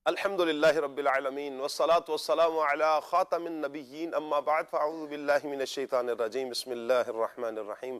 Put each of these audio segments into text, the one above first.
الحمدللہ رب العالمین والصلاة والسلام علی خاتم النبیین اما بعد فاعوذ باللہ من الشیطان الرجیم بسم اللہ الرحمن الرحیم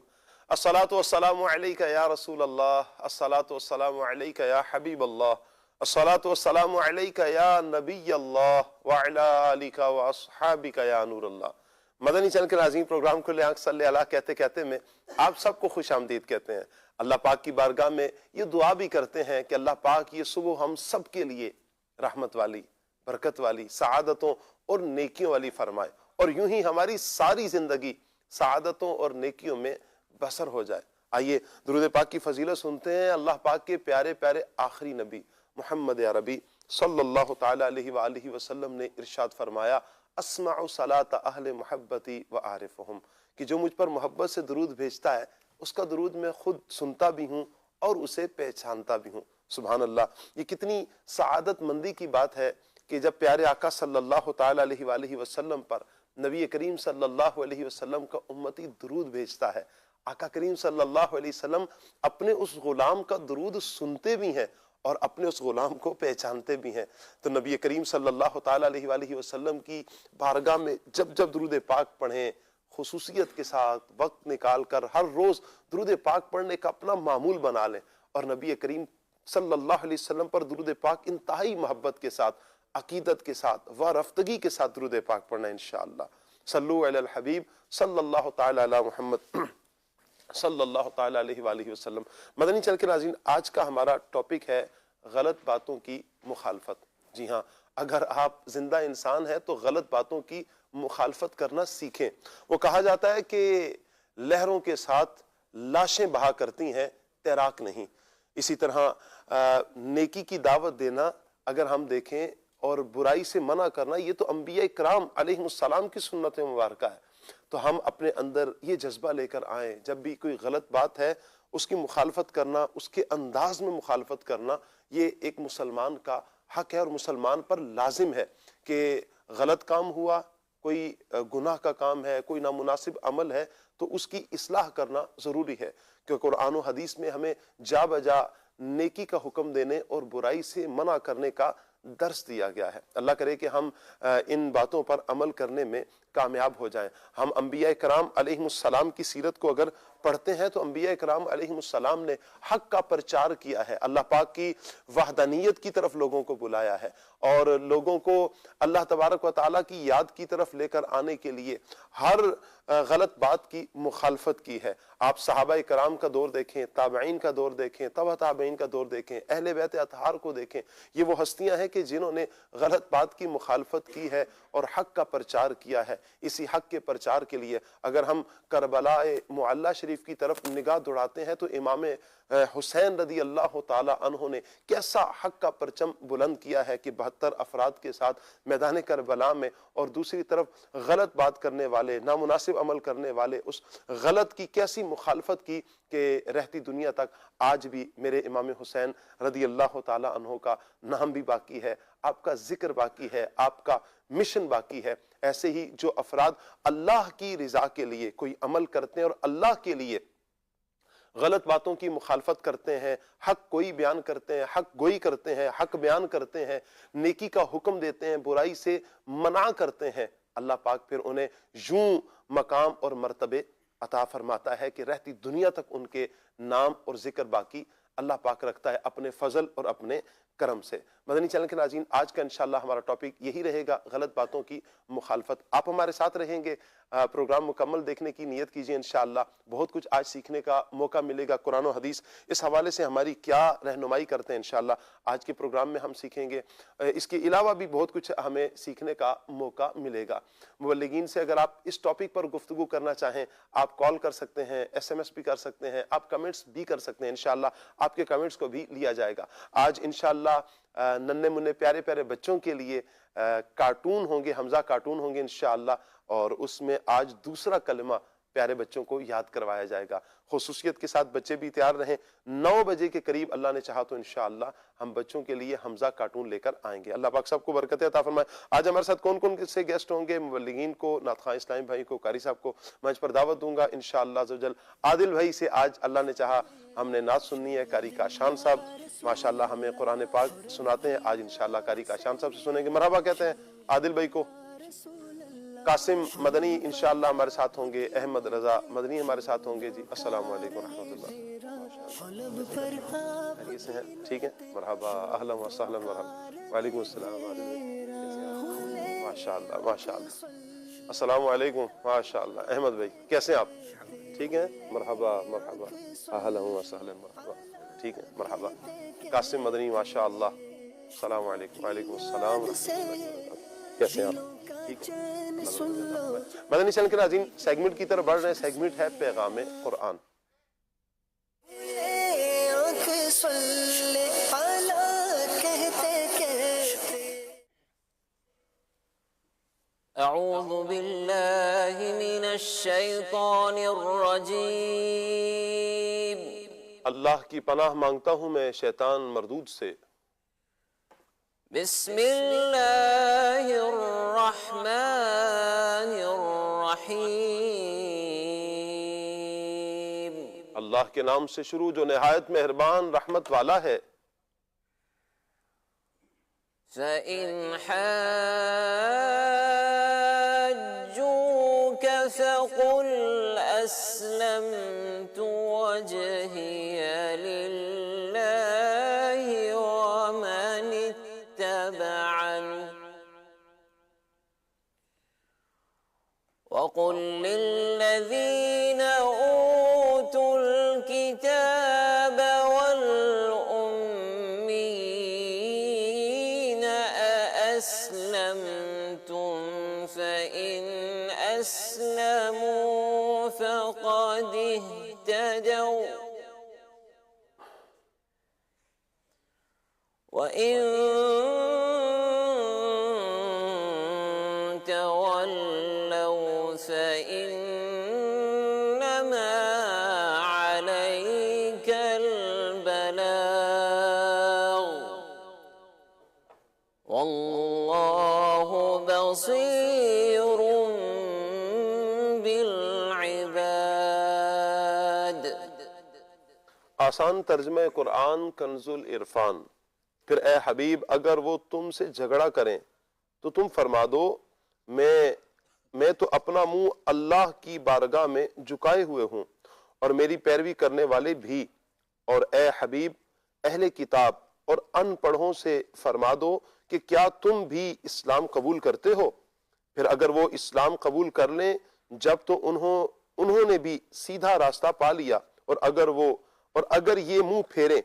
الصلاة والسلام علیک یا رسول اللہ الصلاة والسلام علیک یا حبیب اللہ الصلاة والسلام علیک یا نبی اللہ وعلی آلک واصحابک یا نور اللہ۔ مدنی چینل کے ناظرین، پروگرام کو لے آنکھ صلی اللہ کہتے کہتے میں آپ سب کو خوش آمدید کہتے ہیں۔ اللہ پاک کی بارگاہ میں یہ دعا بھی کرتے ہیں کہ اللہ پاک یہ صبح ہم سب کے لیے رحمت والی، برکت والی، سعادتوں اور نیکیوں والی فرمائے، اور یوں ہی ہماری ساری زندگی سعادتوں اور نیکیوں میں بسر ہو جائے۔ آئیے درود پاک کی فضیلت سنتے ہیں۔ اللہ پاک کے پیارے پیارے آخری نبی محمد عربی صلی اللہ تعالی علیہ وآلہ وسلم نے ارشاد فرمایا، اسمع صلاة اہل محبتی وعارفہم، کہ جو مجھ پر محبت سے درود بھیجتا ہے اس کا درود میں خود سنتا بھی ہوں اور اسے پہچانتا بھی ہوں۔ سبحان اللہ، یہ کتنی سعادت مندی کی بات ہے کہ جب پیارے آقا صلی اللہ تعالی علیہ وآلہ وسلم پر نبی کریم صلی اللہ علیہ وسلم کا امتی درود بھیجتا ہے۔ آقا کریم صلی اللہ علیہ وسلم اپنے اس غلام کا درود سنتے بھی ہیں اور اپنے اس غلام کو پہچانتے بھی ہیں۔ تو نبی کریم صلی اللہ تعالی علیہ وآلہ وسلم کی بارگاہ میں جب جب درود پاک پڑھیں، خصوصیت کے ساتھ وقت نکال کر ہر روز درود پاک پڑھنے کا اپنا معمول بنا لیں، اور نبی کریم صلی اللہ علیہ وسلم پر درود پاک انتہائی محبت کے ساتھ، عقیدت کے ساتھ، وارفتگی کے ساتھ درود پاک پڑھنا انشاءاللہ۔ صلو علی الحبیب صلی اللہ تعالی علی محمد صلی اللہ تعالی علیہ وآلہ وسلم۔ مدنی چینل کے ناظرین، آج کا ہمارا ٹاپک ہے غلط باتوں کی مخالفت۔ جی ہاں، اگر آپ زندہ انسان ہیں تو غلط باتوں کی مخالفت کرنا سیکھیں۔ وہ کہا جاتا ہے کہ لہروں کے ساتھ لاشیں بہا کرتی ہیں، تیراک نہیں۔ اسی طرح نیکی کی دعوت دینا اگر ہم دیکھیں اور برائی سے منع کرنا، یہ تو انبیاء کرام علیہ السلام کی سنت مبارکہ ہے۔ تو ہم اپنے اندر یہ جذبہ لے کر آئیں، جب بھی کوئی غلط بات ہے اس کی مخالفت کرنا، اس کے انداز میں مخالفت کرنا، یہ ایک مسلمان کا حق ہے اور مسلمان پر لازم ہے کہ غلط کام ہوا، کوئی گناہ کا کام ہے، کوئی نامناسب عمل ہے تو اس کی اصلاح کرنا ضروری ہے، کیونکہ قرآن و حدیث میں ہمیں جا بجا نیکی کا حکم دینے اور برائی سے منع کرنے کا درس دیا گیا ہے۔ اللہ کرے کہ ہم ان باتوں پر عمل کرنے میں کامیاب ہو جائیں۔ ہم انبیاء کرام علیہ السلام کی سیرت کو اگر پڑھتے ہیں تو انبیاء کرام علیہ السلام نے حق کا پرچار کیا ہے، اللہ پاک کی وحدانیت کی طرف لوگوں کو بلایا ہے، اور لوگوں کو اللہ تبارک و تعالیٰ کی یاد کی طرف لے کر آنے کے لیے ہر غلط بات کی مخالفت کی ہے۔ آپ صحابہ کرام کا دور دیکھیں، تابعین کا دور دیکھیں، تبع تابعین کا دور دیکھیں، اہل بیت اطہار کو دیکھیں، یہ وہ ہستیاں ہیں کہ جنہوں نے غلط بات کی مخالفت کی ہے اور حق کا پرچار کیا ہے۔ اسی حق کے پرچار کے لیے اگر ہم کربلا معلی شریف کی طرف نگاہ دوڑاتے ہیں تو امام حسین رضی اللہ تعالی عنہ نے کیسا حق کا پرچم بلند کیا ہے کہ 72 افراد کے ساتھ میدان کربلا میں، اور دوسری طرف غلط بات کرنے والے، نامناسب عمل کرنے والے اس غلط کی کیسی مخالفت کی کہ رہتی دنیا تک آج بھی میرے امام حسین رضی اللہ تعالی عنہ کا نام بھی باقی ہے، آپ کا ذکر باقی ہے، آپ کا مشن باقی ہے۔ ایسے ہی جو افراد اللہ کی رضا کے لیے کوئی عمل کرتے ہیں اور اللہ کے لیے غلط باتوں کی مخالفت کرتے ہیں، حق کوئی بیان کرتے ہیں، حق گوئی کرتے ہیں، حق بیان کرتے ہیں، نیکی کا حکم دیتے ہیں، برائی سے منع کرتے ہیں، اللہ پاک پھر انہیں یوں مقام اور مرتبے عطا فرماتا ہے کہ رہتی دنیا تک ان کے نام اور ذکر باقی اللہ پاک رکھتا ہے اپنے فضل اور اپنے کرم سے۔ مدنی چینل کے ناظرین، آج کا انشاءاللہ ہمارا ٹاپک یہی رہے گا، غلط باتوں کی مخالفت۔ آپ ہمارے ساتھ رہیں گے، پروگرام مکمل دیکھنے کی نیت کیجئے، انشاءاللہ بہت کچھ آج سیکھنے کا موقع ملے گا۔ قرآن و حدیث اس حوالے سے ہماری کیا رہنمائی کرتے ہیں، انشاءاللہ آج کے پروگرام میں ہم سیکھیں گے۔ اس کے علاوہ بھی بہت کچھ ہمیں سیکھنے کا موقع ملے گا۔ مبلغین سے اگر آپ اس ٹاپک پر گفتگو کرنا چاہیں، آپ کال کر سکتے ہیں، ایس ایم ایس بھی کر سکتے ہیں، آپ کمنٹس بھی کر سکتے ہیں، انشاءاللہ آپ کے کمنٹس کو بھی لیا جائے گا۔ آج انشاءاللہ ننھے منھے پیارے پیارے بچوں کے لیے کارٹون ہوں گے، حمزہ کارٹون ہوں گے انشاءاللہ، اور اس میں آج دوسرا کلمہ پیارے بچوں کو یاد کروایا جائے گا. خصوصیت کے ساتھ بچے بھی تیار رہیں. 9 بجے کے قریب اللہ نے چاہا تو انشاءاللہ ہم بچوں کے لیے حمزہ کارٹون لے کر آئیں گے. اللہ پاک سب کو برکت عطا فرمائے. آج ہمارے ساتھ کون کون سے گیسٹ ہوں گے؟ مبلغین کو، نعت خواں اسلامی بھائی کو، قاری صاحب کو منچ پر دعوت دوں گا انشاءاللہ عز و جل. عادل بھائی سے آج اللہ نے چاہا ہم نے نعت سننی ہے. قاری کاشان صاحب ماشاءاللہ ہمیں قرآن پاک سناتے ہیں. آج انشاءاللہ قاری کاشان صاحب سے سنیں گے. مرحبا کہتے ہیں عادل بھائی کو. قاسم مدنی انشاءاللہ ہمارے ساتھ ہوں گے. احمد رضا مدنی ہمارے ساتھ ہوں گے. جی السلام علیکم ورحمۃ اللہ. خیریت سے ہیں؟ ٹھیک ہے. مرحبا اہلا و سہلا. مرحبا. وعلیکم السلام. ماشاءاللہ ماشاءاللہ. السلام علیکم. ماشاءاللہ. احمد بھائی کیسے ہیں آپ؟ ٹھیک ہیں. مرحبا مرحبا اہلا و سہلا. مرحبا. ٹھیک ہے. مرحبا. قاسم مدنی ماشاءاللہ. السلام علیکم. وعلیکم السلام ورحمۃ اللہ وبرکاتہ. کیسے ہیں آپ؟ ٹھیک ہے. مدنی چینل کے ناظرین سیگمنٹ کی طرف بڑھ رہے ہیں. سیگمنٹ ہے پیغام قرآن. اعوذ باللہ من الشیطان الرجیم. اللہ کی پناہ مانگتا ہوں میں شیطان مردود سے. بسم اللہ الرحمن الرحیم. اللہ کے نام سے شروع جو نہایت مہربان رحمت والا ہے. فَإِنْ حَاجُّوكَ فَقُلْ أَسْلَمْتُ وَجْهِيَ لِلَّهِ وَمَنِ اتَّبَعَنِ وَقُلْ لِلَّذِينَ أُوتُوا الْكِتَابَ وَالْأُمِّيِّينَ أَأَسْلَمْتُمْ فَإِنْ أَسْلَمُوا فَقَدِ اهْتَدَوْا وَإِنْ تَوَلَّوْا فَإِنَّمَا عَلَيْكَ الْبَلَاغُ وَاللَّهُ بَصِيرٌ بِالْعِبَادِ. آسان ترجمہ قرآن کنز العرفان. پھر اے حبیب اگر وہ تم سے جھگڑا کریں تو تم فرما دو میں تو اپنا منہ اللہ کی بارگاہ میں جھکائے ہوئے ہوں اور میری پیروی کرنے والے بھی. اور اے حبیب اہل کتاب اور ان پڑھوں سے فرما دو کہ کیا تم بھی اسلام قبول کرتے ہو؟ پھر اگر وہ اسلام قبول کر لیں جب تو انہوں نے بھی سیدھا راستہ پا لیا. اور اگر یہ منہ پھیریں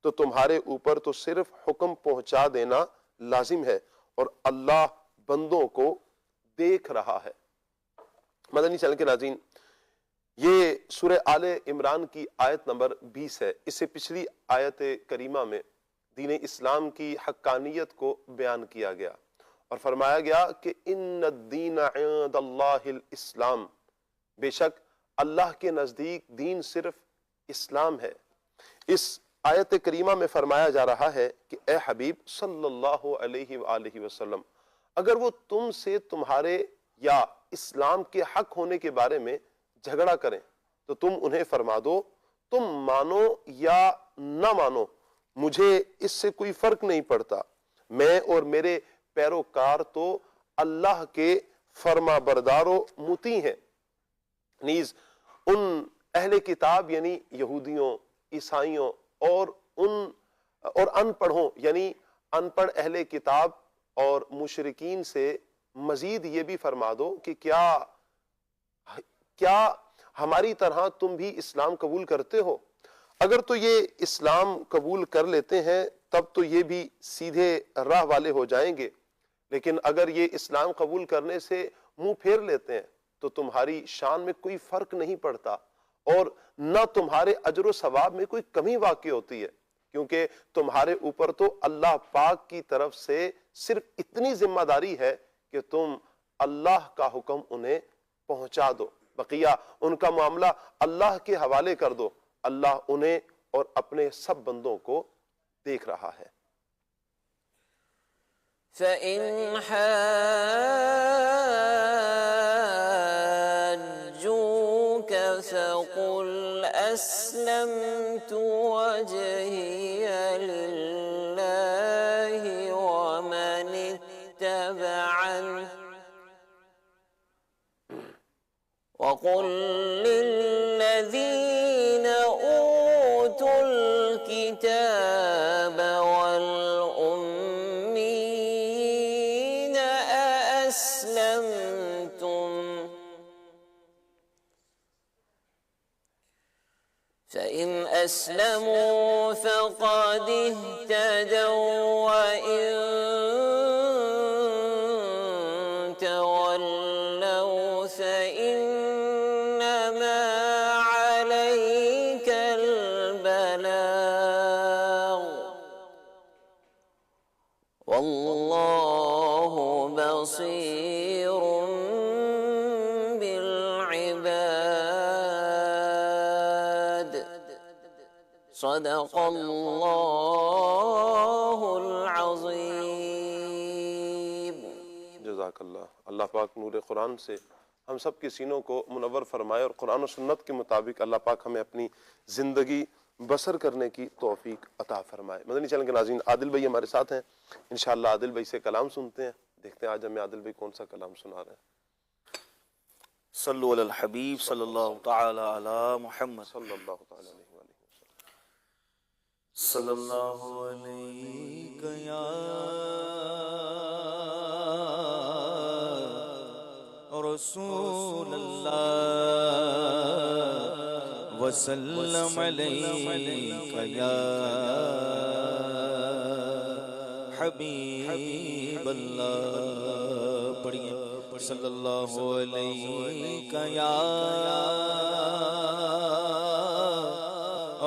تو تمہارے اوپر تو صرف حکم پہنچا دینا لازم ہے اور اللہ بندوں کو دیکھ رہا ہے. مدنی چینل کے ناظرین یہ سورہ آل عمران کی آیت نمبر 20 ہے. اس سے پچھلی آیت کریمہ میں دین اسلام کی حقانیت کو بیان کیا گیا اور فرمایا گیا کہ ان الدین عند اللہ الاسلام. بے شک اللہ کے نزدیک دین صرف اسلام ہے. اس آیت کریمہ میں فرمایا جا رہا ہے کہ اے حبیب صلی اللہ علیہ وآلہ وسلم اگر وہ تم سے تمہارے یا اسلام کے حق ہونے کے بارے میں جھگڑا کریں تو تم انہیں فرما دو تم مانو یا نہ مانو مجھے اس سے کوئی فرق نہیں پڑتا. میں اور میرے پیروکار تو اللہ کے فرما بردار و مطیع ہیں. نیز ان اہل کتاب یعنی یہودیوں، عیسائیوں اور ان پڑھوں یعنی ان پڑھ اہل کتاب اور مشرکین سے مزید یہ بھی فرما دو کہ کیا ہماری طرح تم بھی اسلام قبول کرتے ہو؟ اگر تو یہ اسلام قبول کر لیتے ہیں تب تو یہ بھی سیدھے راہ والے ہو جائیں گے، لیکن اگر یہ اسلام قبول کرنے سے منہ پھیر لیتے ہیں تو تمہاری شان میں کوئی فرق نہیں پڑتا اور نہ تمہارے اجر و ثواب میں کوئی کمی واقع ہوتی ہے، کیونکہ تمہارے اوپر تو اللہ پاک کی طرف سے صرف اتنی ذمہ داری ہے کہ تم اللہ کا حکم انہیں پہنچا دو. بقیہ ان کا معاملہ اللہ کے حوالے کر دو، اللہ انہیں اور اپنے سب بندوں کو دیکھ رہا ہے۔ فَإِنْ حَاجُّوكَ فَقُلْ أَسْلَمْتُ وَجْهِيَ لِلَّهِ وَمَنِ اتَّبَعَنِ وَقُلْ لِلَّذِينَ أُوتُوا الْكِتَابَ وَالْأُمِّيِّينَ أَأَسْلَمْتُمْ فَإِنْ أَسْلَمُوا فَقَدِ اهْتَدَوْا وَإِنْ تَوَلَّوْا فَإِنَّمَا عَلَيْكَ الْبَلَاغُ وَاللَّهُ بَصِيرٌ بِالْعِبَادِ صدق اللہ العظیم۔ جزاک اللہ۔ اللہ پاک نور قرآن سے ہم سب کے سینوں کو منور فرمائے اور قرآن و سنت کے مطابق اللہ پاک ہمیں اپنی زندگی بسر کرنے کی توفیق عطا فرمائے۔ مدنی چینل کے ناظرین، عادل بھائی ہمارے ساتھ ہیں، انشاءاللہ عادل بھائی سے کلام سنتے ہیں، دیکھتے ہیں آج ہمیں عادل بھائی کون سا کلام سنا رہے ہیں۔ صلو علی الحبیب صلی اللہ تعالی علی محمد صلی اللہ تعالی علیہ وآلہ وسلم۔ صلی اللہ علیہ یا رسول اللہ وسلم علیک یا حبیب اللہ۔ پڑھیے صلی اللہ علیہ یا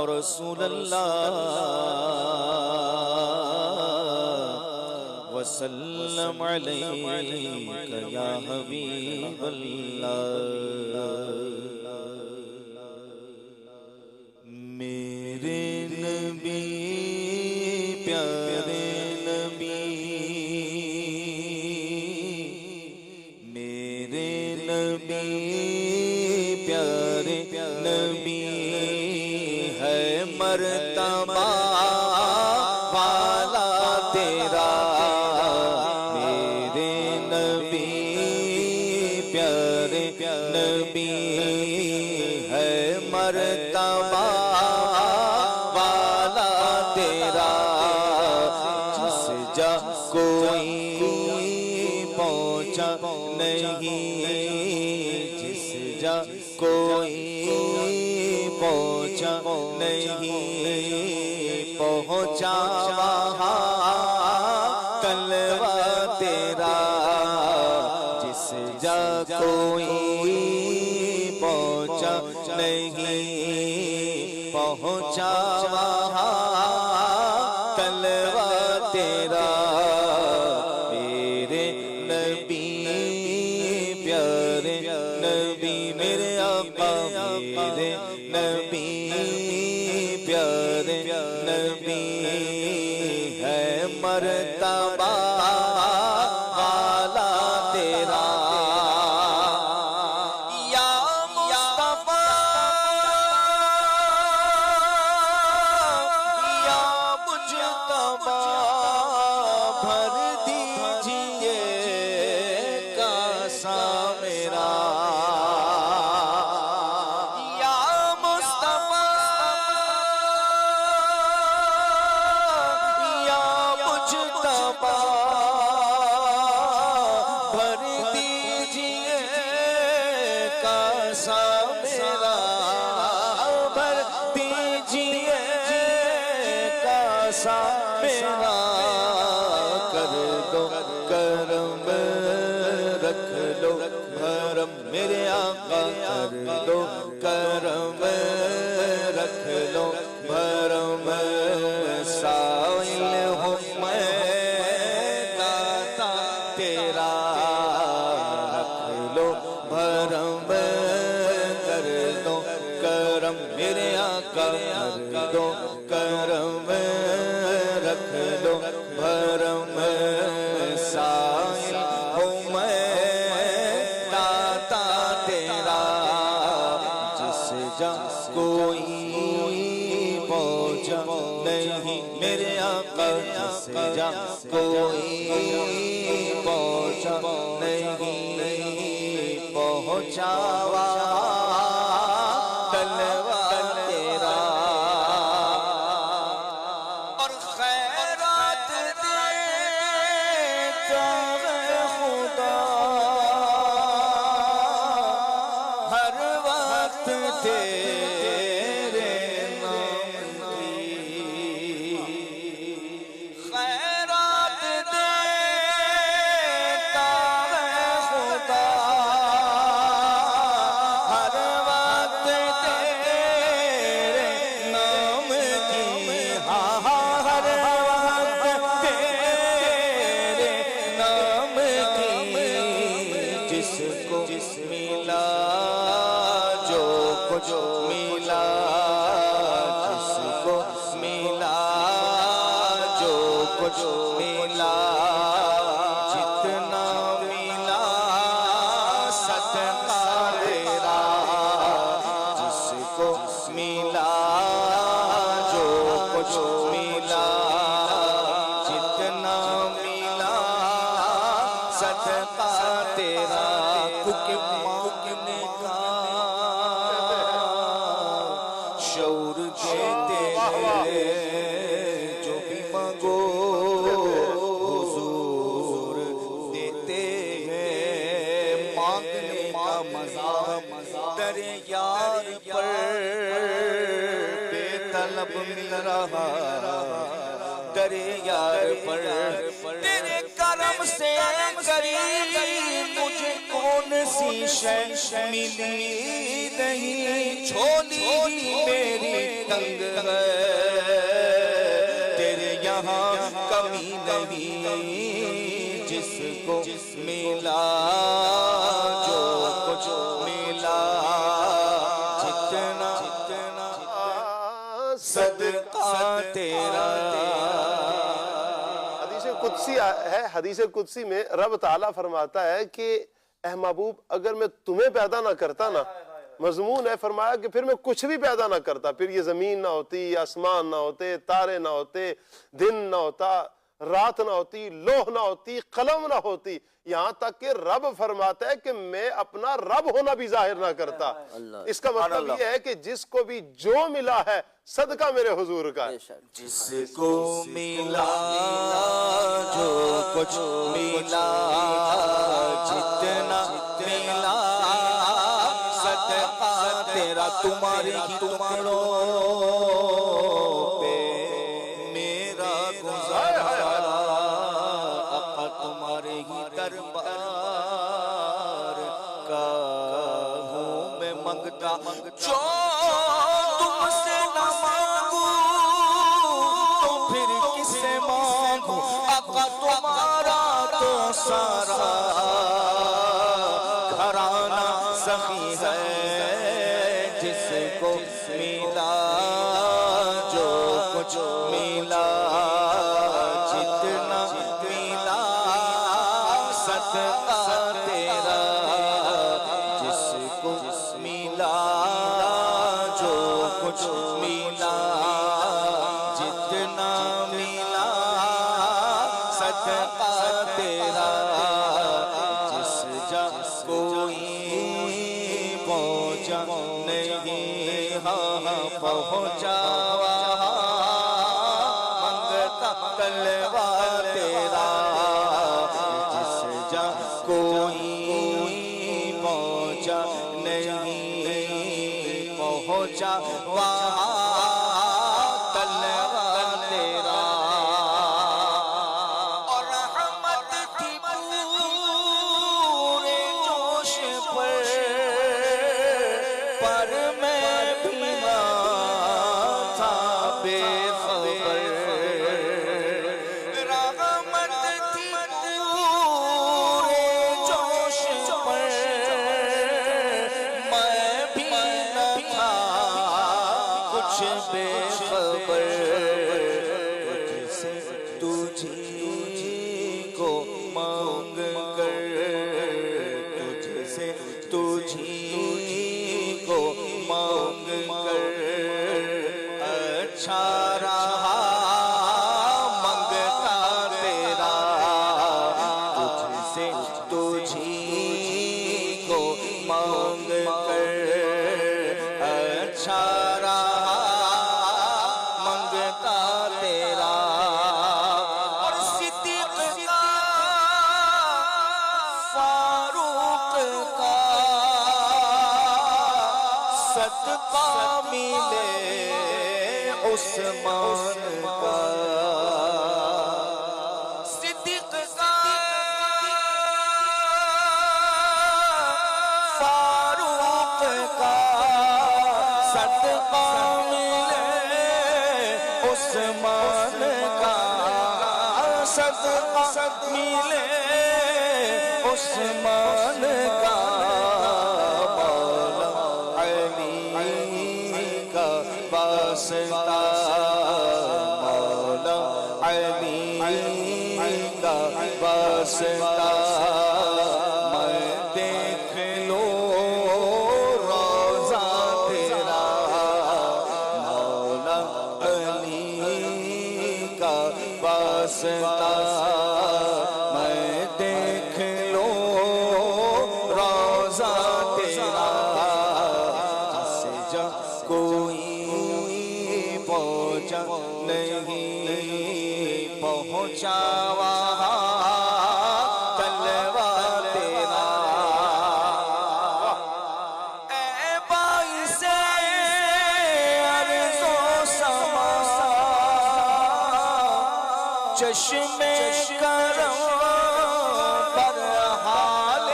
رسول اللہ وسلم علیک یا حبیب اللہ۔ میرے نبی پیارے نبی، میرے نبی پیارے نبی ہے مرتبہ والا تیرا، میرے نبی پیارے نبی ہے مرتبہ والا تیرا، جس جا کوئی پہنچا نہیں، جس جا کوئی پہنچا نہیں، پہنچا وہاں کلوہ تیرا، جس جا کوئی پہنچا نہیں، پہنچا وہاں کلوہ تیرا، میرے نبی پیارے نبی، میرے آقا میرے نبی پیارے نبی ہے مرتبہ والا تیرا، یا مصطفیٰ یا مجتبیٰ بھر دیجئے کاسا میرا، یا مصطفیٰ یا مجتبیٰ بھر دیجئے کاسا میرا، بھر دیجئے کاسا میرا، کر دو کرم رکھ لو بھرم، میرے آقا کر دو کرم رکھ لو بھرم، سائل ہوں میں داتا تیرا، رکھ لو بھرم نہیں میرے آقا سے جا کوئی پہنچا نہیں پہنچا طلبہ تیرا اور خیرات دیتا ہے خدا ہر وقت تیرے نام کی خیرات دیتا ہے خدا ہر وقت تیرے نام کی ہاں ہر وقت تیرے نام کی جس کو ملا جو کچھ ملا جس کو ملا جو کچھ ملا جتنا ملا صدقہ تیرا جس کو ملا جو کچھ ملا جتنا ملا صدقہ تیرا کیونکہ مانگنے کا شعور دیتے ہیں جو بھی مانگو حضور دیتے ہیں مانگنے کا مزہ در یار پر بے طلب مل رہا در یار پر تیرے کرم سے کریم مجھے کون سی شے ملی نہیں چھولی میری تنگ ہے تیرے یہاں کمی نہیں جس کو ملا جو کچھ ملا جتنا صدقہ تیرا حدیث قدسی ہے، حدیث قدسی میں رب تعالیٰ فرماتا ہے کہ اے محبوب اگر میں تمہیں پیدا نہ کرتا نا، مضمون ہے فرمایا کہ پھر میں کچھ بھی پیدا نہ کرتا، پھر یہ زمین نہ ہوتی، آسمان نہ ہوتے، تارے نہ ہوتے، دن نہ ہوتا، رات نہ ہوتی، لوح نہ ہوتی، قلم نہ ہوتی، یہاں تک کہ رب فرماتا ہے کہ میں اپنا رب ہونا بھی ظاہر نہ کرتا۔ اس کا مطلب یہ ہے کہ جس کو بھی جو ملا ہے صدقہ میرے حضور کا ہے۔ جس کو ملا جو کچھ ملا جتنا ملا صدقہ تیرا تمہاری ٹکڑوں پہ میرا گزارا آقا تمہارے ہی دربار کا ہوں میں منگتا جو تم سے نہ مانگوں تو پھر کس سے مانگوں آقا تمہارا تو سارا گھرانہ سخی ہے جس کو ملا جو کچھ ملا جتنا ملا صدقہ تیرا جس کو ملا جو کچھ ملا جتنا ملا صدقہ تیرا جس جا کوئی پہنچا نہیں ہاں پہنچا منگتا طلبہ تیرا جس جا کوئی پہنچا نہیں پہنچا وہاں طلبہ تیرا اور رحمت تھی پورے جوش پر میں بھی نہ تھا بے خبر رہا منگتا تیرا تجھ سے تجھی کو مانگ کر اچھا رہا منگتا تیرا اور صدیق کا فاروق کا صدقہ ملے عثمان کا صدیق کا فاروق کا صدقہ ملے عثمان کا صدقہ ملے عثمان کا مولا علی کا واسطہ مولا علی کا واسطہ میں دیکھ لوں روضہ تیرا مولا علی کا واسطہ میں دیکھ لوں روضہ تیرا جس جا کوئی پہنچا نہیں پہنچا وہاں تلوا تیرا اے باعث عرض و سما چشم کرم پر حال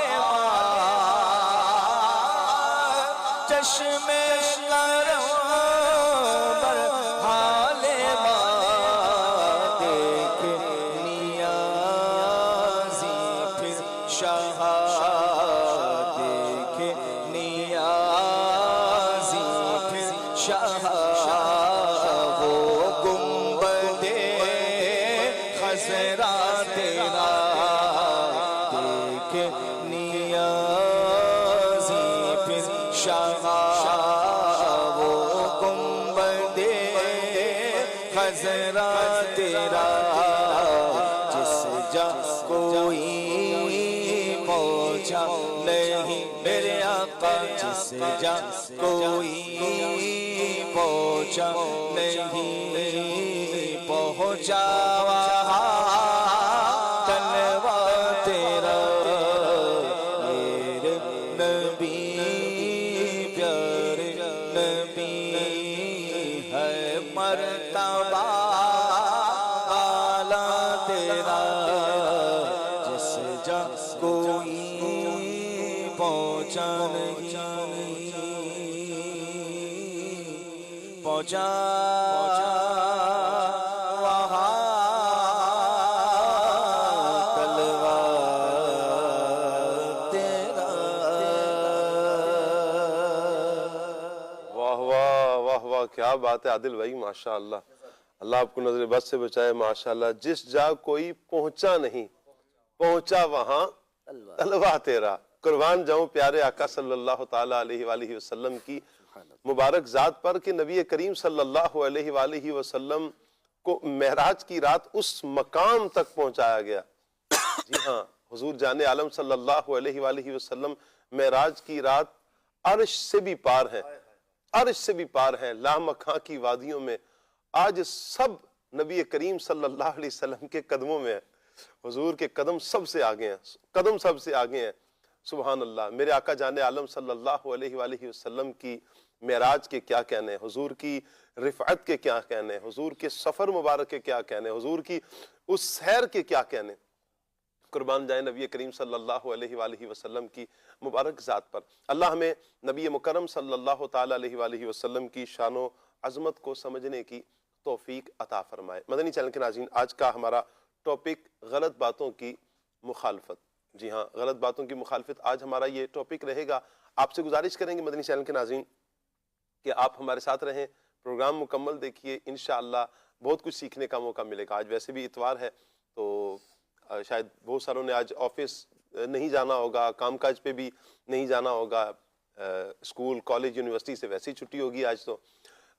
چشم کرم پر حال دیکھ نیازی پھر شاہ دیکھ نیازی پھر شاہ وہ گنبد خضرا تیرا دیکھ نیازی پھر شاہ وہ گنبد خضرا تیرا جس جا کوئی پہنچا نہیں میرے آقا جس جا کوئی پہنچا نہیں پہنچا وہاں تلوا تیرا میرے نبی پیارے نبی ہے مرتبہ اعلیٰ تیرا جس جا کوئی پہنچا نہیں پہنچا وہاں تلوا تیرا واہ واہ واہ واہ، کیا بات ہے عادل بھائی، ماشاء اللہ، اللہ آپ کو نظر بد سے بچائے ماشاء اللہ۔ جس جا کوئی پہنچا نہیں پہنچا وہاں تلوا تیرا۔ قربان جاؤں پیارے آقا صلی اللہ تعالیٰ علیہ وآلہ وسلم کی مبارک ذات پر کہ نبی کریم صلی اللہ علیہ وآلہ وسلم کو معراج کی رات اس مقام تک پہنچایا گیا۔ جی ہاں، حضور جان عالم صلی اللہ علیہ وآلہ وسلم معراج کی رات عرش سے بھی پار ہیں، عرش سے بھی پار ہیں، لامکاں کی وادیوں میں آج سب نبی کریم صلی اللہ علیہ وسلم کے قدموں میں ہے۔ حضور کے قدم سب سے آگے ہیں، قدم سب سے آگے ہیں، سبحان اللہ۔ میرے آقا جان عالم صلی اللہ علیہ وآلہ وسلم کی معراج کے کیا کہنے، حضور کی رفعت کے کیا کہنے، حضور کے سفر مبارک کے کیا کہنے، حضور کی اس سیر کے کیا کہنے۔ قربان جائیں نبی کریم صلی اللہ علیہ وآلہ وسلم کی مبارک ذات پر۔ اللہ ہمیں نبی مکرم صلی اللہ تعالیٰ علیہ وآلہ وسلم کی شان و عظمت کو سمجھنے کی توفیق عطا فرمائے۔ مدنی چینل کے ناظرین، آج کا ہمارا ٹاپک غلط باتوں کی مخالفت۔ جی ہاں، غلط باتوں کی مخالفت آج ہمارا یہ ٹاپک رہے گا۔ آپ سے گزارش کریں گے مدنی چینل کے ناظرین کہ آپ ہمارے ساتھ رہیں، پروگرام مکمل دیکھیے، انشاءاللہ بہت کچھ سیکھنے کا موقع ملے گا۔ آج ویسے بھی اتوار ہے تو شاید بہت ساروں نے آج آفس نہیں جانا ہوگا، کام کاج پہ بھی نہیں جانا ہوگا، اسکول کالج یونیورسٹی سے ویسے ہی چھٹی ہوگی آج تو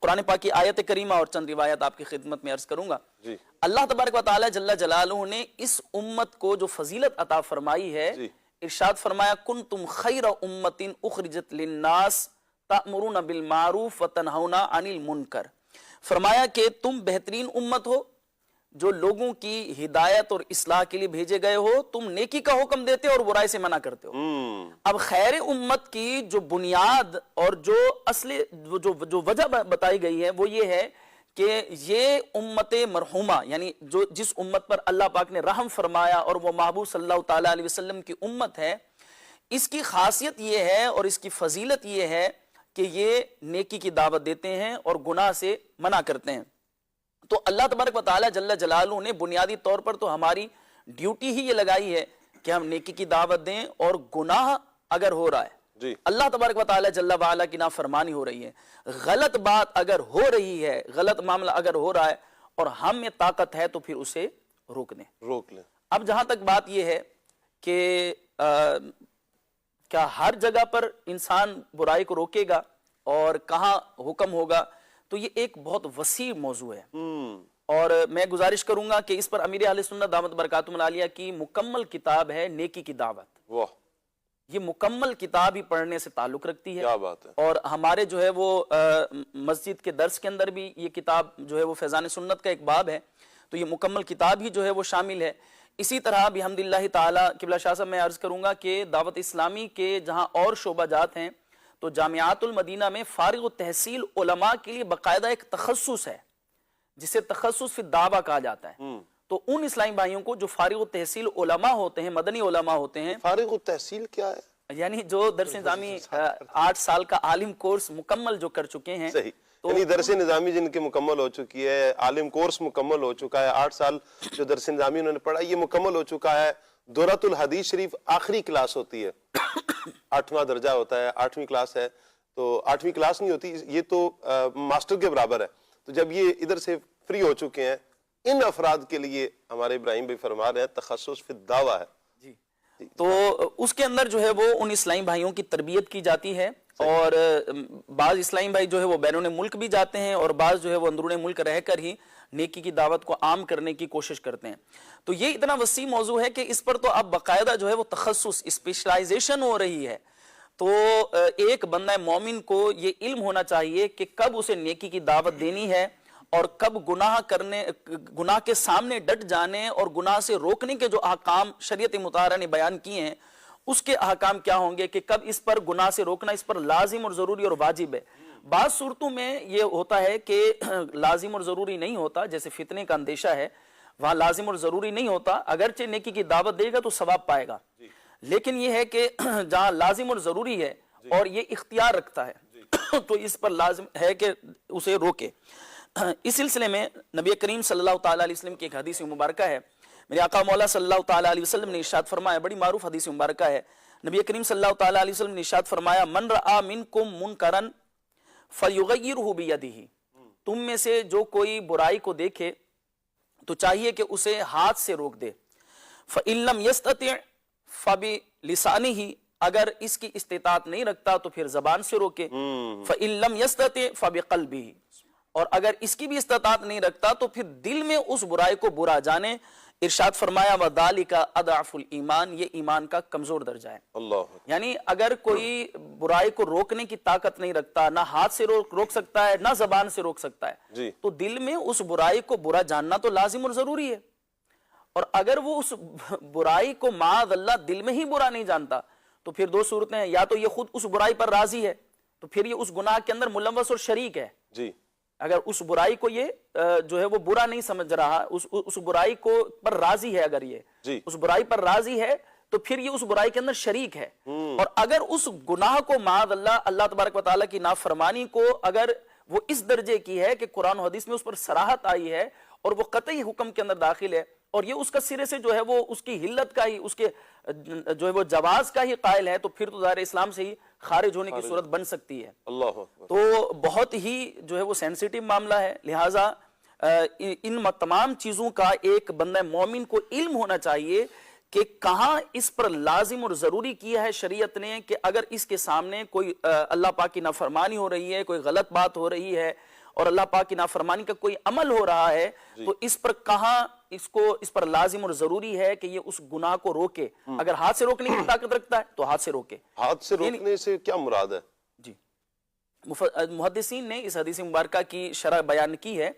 قرآن پاک کی آیت کریمہ اور چند روایت آپ کی خدمت میں عرض کروں گا. جی اللہ تبارک و تعالی جل جلالہ نے اس امت کو جو فضیلت عطا فرمائی ہے، جی ارشاد فرمایا کنتم خیر امت اخرجت للناس تأمرون بالمعروف وتنہون عن المنکر. فرمایا کہ تم بہترین امت ہو جو لوگوں کی ہدایت اور اصلاح کے لیے بھیجے گئے ہو، تم نیکی کا حکم دیتے ہو اور برائی سے منع کرتے ہو. اب خیر امت کی جو بنیاد اور جو اصل جو وجہ بتائی گئی ہے وہ یہ ہے کہ یہ امت مرحومہ، یعنی جو جس امت پر اللہ پاک نے رحم فرمایا اور وہ محبوب صلی اللہ تعالی علیہ وسلم کی امت ہے، اس کی خاصیت یہ ہے اور اس کی فضیلت یہ ہے کہ یہ نیکی کی دعوت دیتے ہیں اور گناہ سے منع کرتے ہیں. تو اللہ تبارک و تعالی جل جلالہ نے بنیادی طور پر تو ہماری ڈیوٹی ہی یہ لگائی ہے کہ ہم نیکی کی دعوت دیں، اور گناہ اگر ہو رہا ہے، جی اللہ تبارک و تعالی جل وعلا کی نافرمانی ہو رہی ہے، غلط بات اگر ہو رہی ہے، غلط معاملہ اگر ہو رہا ہے اور ہم میں طاقت ہے تو پھر اسے روک دیں. روک لیں. اب جہاں تک بات یہ ہے کہ کیا ہر جگہ پر انسان برائی کو روکے گا اور کہاں حکم ہوگا، تو یہ ایک بہت وسیع موضوع ہے. اور میں گزارش کروں گا کہ اس پر امیر اہل سنت دامت برکاتہم العالیہ کی مکمل کتاب ہے نیکی کی دعوت. واہ، یہ مکمل کتاب ہی پڑھنے سے تعلق رکھتی ہے. کیا بات ہے. اور ہمارے جو ہے وہ مسجد کے درس کے اندر بھی یہ کتاب جو ہے وہ فیضان سنت کا ایک باب ہے، تو یہ مکمل کتاب ہی جو ہے وہ شامل ہے. اسی طرح بحمداللہ تعالی قبلہ شاہ صاحب میں عرض کروں گا کہ دعوت اسلامی کے جہاں اور شعبہ جات ہیں، تو جامعات المدینہ میں فارغ التحصیل علماء کے لیے باقاعدہ ایک تخصص ہے جسے تخصص فی الدعوہ کہا جاتا ہے. تو ان اسلامی بھائیوں کو جو فارغ التحصیل علماء ہوتے ہیں، مدنی علماء ہوتے ہیں، فارغ التحصیل کیا ہے؟ یعنی جو درس نظامی 8 سال کا عالم کورس مکمل جو کر چکے ہیں. صحیح، یعنی درس نظامی جن کے مکمل ہو چکی ہے، عالم کورس مکمل ہو چکا ہے، 8 سال جو درس نظامی انہوں نے پڑھا یہ مکمل ہو چکا ہے. دورۃ الحدیث شریف آخری کلاس ہوتی ہے، 8واں درجہ ہوتا ہے، 8ویں کلاس ہے. تو 8ویں کلاس نہیں ہوتی، یہ تو ماسٹر کے برابر ہے. تو جب یہ ادھر سے فری ہو چکے ہیں، ان افراد کے لیے ہمارے ابراہیم بھائی فرما رہے ہیں تخصص فی الدعوہ ہے. تو اس کے اندر جو ہے وہ ان اسلامی بھائیوں کی تربیت کی جاتی ہے، اور بعض اسلامی بھائی جو ہے وہ بیرون ملک بھی جاتے ہیں اور بعض جو ہے وہ اندرون ملک رہ کر ہی نیکی کی دعوت کو عام کرنے کی کوشش کرتے ہیں. تو یہ اتنا وسیع موضوع ہے کہ اس پر تو اب باقاعدہ جو ہے وہ تخصص اسپیشلائزیشن ہو رہی ہے. تو ایک بندہ مومن کو یہ علم ہونا چاہیے کہ کب اسے نیکی کی دعوت دینی ہے اور کب گناہ کے سامنے ڈٹ جانے اور گناہ سے روکنے کے جو احکام شریعت مطہرہ نے بیان کیے ہیں اس کے احکام کیا ہوں گے، کہ کب اس پر گناہ سے روکنا اس پر لازم اور ضروری اور واجب ہے. بعض صورتوں میں یہ ہوتا ہے کہ لازم اور ضروری نہیں ہوتا، جیسے فتنے کا اندیشہ ہے، وہاں لازم اور ضروری نہیں ہوتا، اگرچہ نیکی کی دعوت دے گا تو ثواب پائے گا. لیکن یہ ہے کہ جہاں لازم اور ضروری ہے اور یہ اختیار رکھتا ہے تو اس پر لازم ہے کہ اسے روکے. اس سلسلے میں نبی کریم صلی اللہ تعالی علیہ وسلم کی ایک حدیث مبارکہ ہے. میرے آقا مولا صلی اللہ تعالی علیہ وسلم نے ارشاد فرمایا، بڑی معروف حدیث مبارکہ ہے. نبی کریم صلی اللہ تعالی علیہ وسلم نے ارشاد فرمایا، من رآ منکم منکرا فلیغیرہ بیدہ، تم میں سے جو کوئی برائی کو دیکھے تو چاہیے کہ اسے ہاتھ سے روک دے. فإن لم يستطع فبلسانہ، اگر اس کی استطاعت نہیں رکھتا تو پھر زبان سے روکے. فإن لم يستطع فبقلبہ، اور اگر اس کی بھی استطاعت نہیں رکھتا تو پھر دل میں اس برائی کو برا جانے. ارشاد فرمایا وذالک اضعف الایمان، یہ ایمان کا کمزور درجہ ہے. اللہ، یعنی اگر کوئی برائی کو روکنے کی طاقت نہیں رکھتا، نہ ہاتھ سے روک سکتا ہے نہ زبان سے روک سکتا ہے، تو دل میں اس برائی کو برا جاننا تو لازم اور ضروری ہے. اور اگر وہ اس برائی کو معاذ اللہ دل میں ہی برا نہیں جانتا تو پھر دو صورتیں ہیں، یا تو یہ خود اس برائی پر راضی ہے تو پھر یہ اس گناہ کے اندر ملوث اور شریک ہے. اگر اس برائی کو یہ جو ہے وہ برا نہیں سمجھ رہا، اس برائی کو پر راضی ہے، اگر یہ اس برائی پر راضی ہے تو پھر یہ اس برائی کے اندر شریک ہے. اور اگر اس گناہ کو معاذ اللہ تبارک و تعالیٰ کی نافرمانی کو اگر وہ اس درجے کی ہے کہ قرآن و حدیث میں اس پر صراحت آئی ہے اور وہ قطعی حکم کے اندر داخل ہے اور یہ اس کا سرے سے جو ہے وہ اس کی حلت کا ہی، اس کے جو ہے وہ جواز کا ہی قائل ہے، تو پھر تو دائرہ اسلام سے ہی خارج ہونے کی صورت بن سکتی ہے. اللہ، تو بہت ہی جو ہے وہ سینسیٹیو معاملہ ہے. لہٰذا ان تمام چیزوں کا ایک بندہ مومن کو علم ہونا چاہیے کہ کہاں اس پر لازم اور ضروری کیا ہے شریعت نے، کہ اگر اس کے سامنے کوئی اللہ پاک کی نافرمانی ہو رہی ہے، کوئی غلط بات ہو رہی ہے، اور اللہ پاک کی نافرمانی کا کوئی عمل ہو رہا ہے تو اس پر کہاں اس پر لازم اور ضروری ہے کہ یہ اس گناہ کو روکے. اگر ہاتھ سے روکنے کی طاقت رکھتا ہے تو ہاتھ سے روکے. ہاتھ سے روکنے سے کیا مراد ہے؟ جی محدثین نے اس حدیث مبارکہ کی شرح بیان کی ہے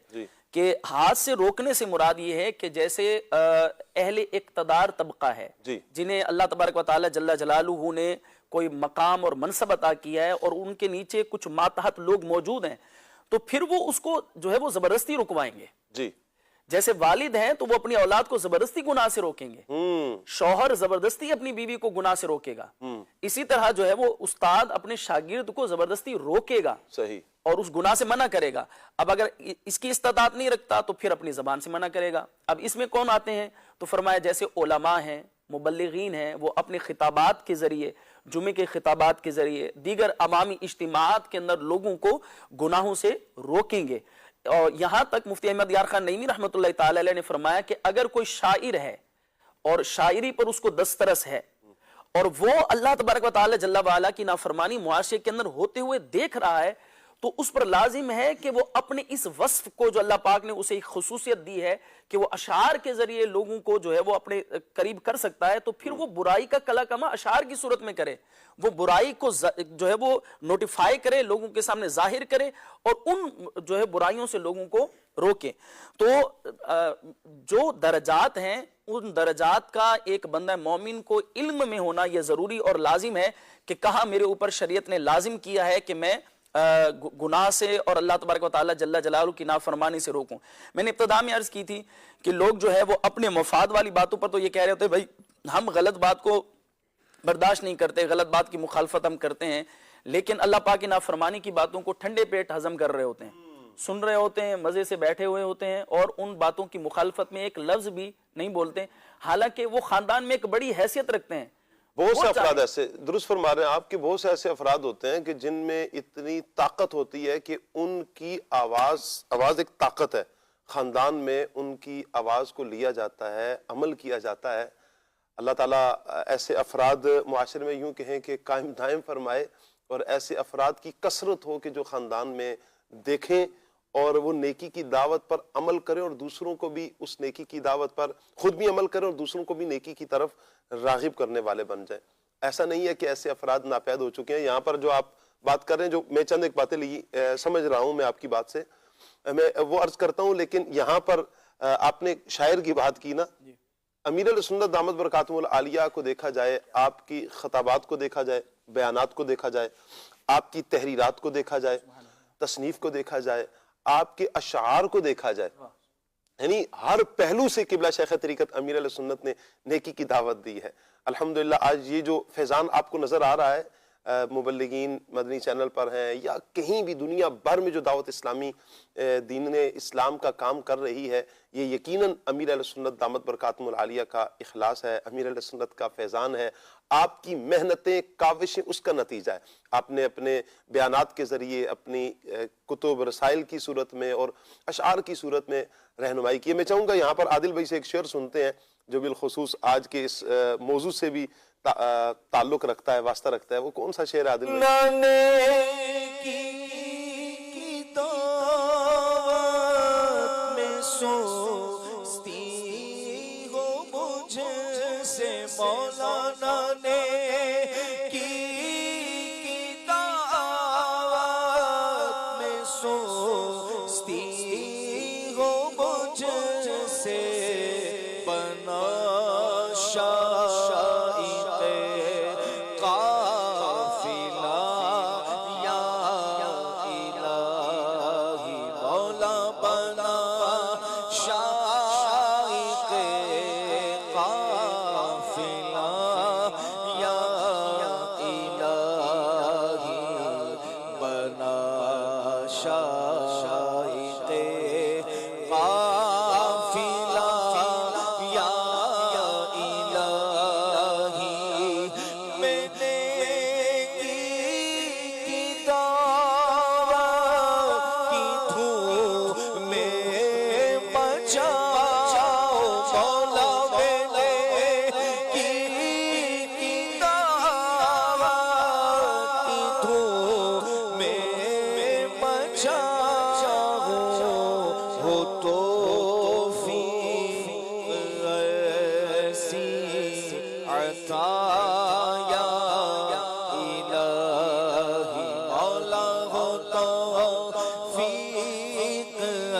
کہ ہاتھ سے روکنے سے مراد یہ ہے کہ جیسے اہل اقتدار طبقہ ہے جنہیں اللہ تبارک و تعالی جل جلالہ نے کوئی مقام اور منصب عطا کیا ہے اور ان کے نیچے کچھ ماتحت لوگ موجود ہیں تو پھر وہ اس کو جو ہے وہ زبردستی رکوائیں گے. جی جیسے والد ہیں تو وہ اپنی اولاد کو زبردستی گناہ سے روکیں گے, شوہر زبردستی اپنی بیوی کو گناہ سے روکے گا, اسی طرح جو ہے وہ استاد اپنے شاگرد کو زبردستی روکے گا صحیح اور اس گناہ سے منع کرے گا. اب اگر اس کی استطاعت نہیں رکھتا تو پھر اپنی زبان سے منع کرے گا. اب اس میں کون آتے ہیں تو فرمایا جیسے علماء ہیں, مبلغین ہیں, وہ اپنے خطابات کے ذریعے, جمعے کے خطابات کے ذریعے, دیگر عوامی اجتماعات کے اندر لوگوں کو گناہوں سے روکیں گے. اور یہاں تک مفتی احمد یار خان نعیمی رحمۃ اللہ تعالی علیہ نے فرمایا کہ اگر کوئی شاعر ہے اور شاعری پر اس کو دسترس ہے اور وہ اللہ تبارک و تعالی جل وعلا کی نافرمانی معاشرے کے اندر ہوتے ہوئے دیکھ رہا ہے تو اس پر لازم ہے کہ وہ اپنے اس وصف کو جو اللہ پاک نے اسے ایک خصوصیت دی ہے کہ وہ اشعار کے ذریعے لوگوں کو جو ہے وہ اپنے قریب کر سکتا ہے, تو پھر وہ برائی کا کلا کما اشعار کی صورت میں کرے, وہ برائی کو جو ہے وہ نوٹیفائی کرے, لوگوں کے سامنے ظاہر کرے اور ان جو ہے برائیوں سے لوگوں کو روکے. تو جو درجات ہیں ان درجات کا ایک بندہ مومن کو علم میں ہونا یہ ضروری اور لازم ہے کہ کہاں میرے اوپر شریعت نے لازم کیا ہے کہ میں گناہ سے اور اللہ تبارک و تعالی جل جلالہ کی نافرمانی سے روکوں. میں نے ابتدا میں عرض کی تھی کہ لوگ جو ہے وہ اپنے مفاد والی باتوں پر تو یہ کہہ رہے ہوتے ہیں بھائی ہم غلط بات کو برداشت نہیں کرتے, غلط بات کی مخالفت ہم کرتے ہیں, لیکن اللہ پاک کی نافرمانی کی باتوں کو ٹھنڈے پیٹ ہضم کر رہے ہوتے ہیں, سن رہے ہوتے ہیں, مزے سے بیٹھے ہوئے ہوتے ہیں اور ان باتوں کی مخالفت میں ایک لفظ بھی نہیں بولتے, حالانکہ وہ خاندان میں ایک بڑی حیثیت رکھتے ہیں. بہت سے افراد ایسے, درست فرما رہے ہیں آپ, کے بہت سے ایسے افراد ہوتے ہیں کہ جن میں اتنی طاقت ہوتی ہے کہ ان کی آواز ایک طاقت ہے, خاندان میں ان کی آواز کو لیا جاتا ہے, عمل کیا جاتا ہے. اللہ تعالیٰ ایسے افراد معاشرے میں یوں کہیں کہ قائم دائم فرمائے اور ایسے افراد کی کثرت ہو کہ جو خاندان میں دیکھیں اور وہ نیکی کی دعوت پر عمل کریں اور دوسروں کو بھی اس نیکی کی دعوت پر خود بھی عمل کریں اور دوسروں کو بھی نیکی کی طرف راغب کرنے والے بن جائیں. ایسا نہیں ہے کہ ایسے افراد ناپید ہو چکے ہیں. یہاں پر جو آپ بات کر رہے ہیں, جو میں چند ایک باتیں سمجھ رہا ہوں میں آپ کی بات سے, میں وہ عرض کرتا ہوں, لیکن یہاں پر آپ نے شاعر کی بات کی نا, امیر علیہ سنت دامت برکاتہم العالیہ کو دیکھا جائے, آپ کی خطابات کو دیکھا جائے, بیانات کو دیکھا جائے, آپ کی تحریرات کو دیکھا جائے, تصنیف کو دیکھا جائے, آپ کے اشعار کو دیکھا جائے, یعنی ہر پہلو سے قبلہ شیخ طریقت امیر علیہ سنت نے نیکی کی دعوت دی ہے. الحمدللہ آج یہ جو فیضان آپ کو نظر آ رہا ہے, مبلغین مدنی چینل پر ہیں یا کہیں بھی دنیا بھر میں جو دعوت اسلامی دین اسلام کا کام کر رہی ہے, یہ یقیناً امیر علیہ سنت دامت برکاتہم العالیہ کا اخلاص ہے, امیر علیہ سنت کا فیضان ہے, آپ کی محنتیں, کاوشیں اس کا نتیجہ ہے. آپ نے اپنے بیانات کے ذریعے, اپنی کتب رسائل کی صورت میں اور اشعار کی صورت میں رہنمائی کی. میں چاہوں گا یہاں پر عادل بھائی سے ایک شعر سنتے ہیں جو بالخصوص آج کے اس موضوع سے بھی تعلق رکھتا ہے, واسطہ رکھتا ہے. وہ کون سا شعر ہے عادل بھائی؟ قافلہ عطا یا الہی مولا ہو توفیق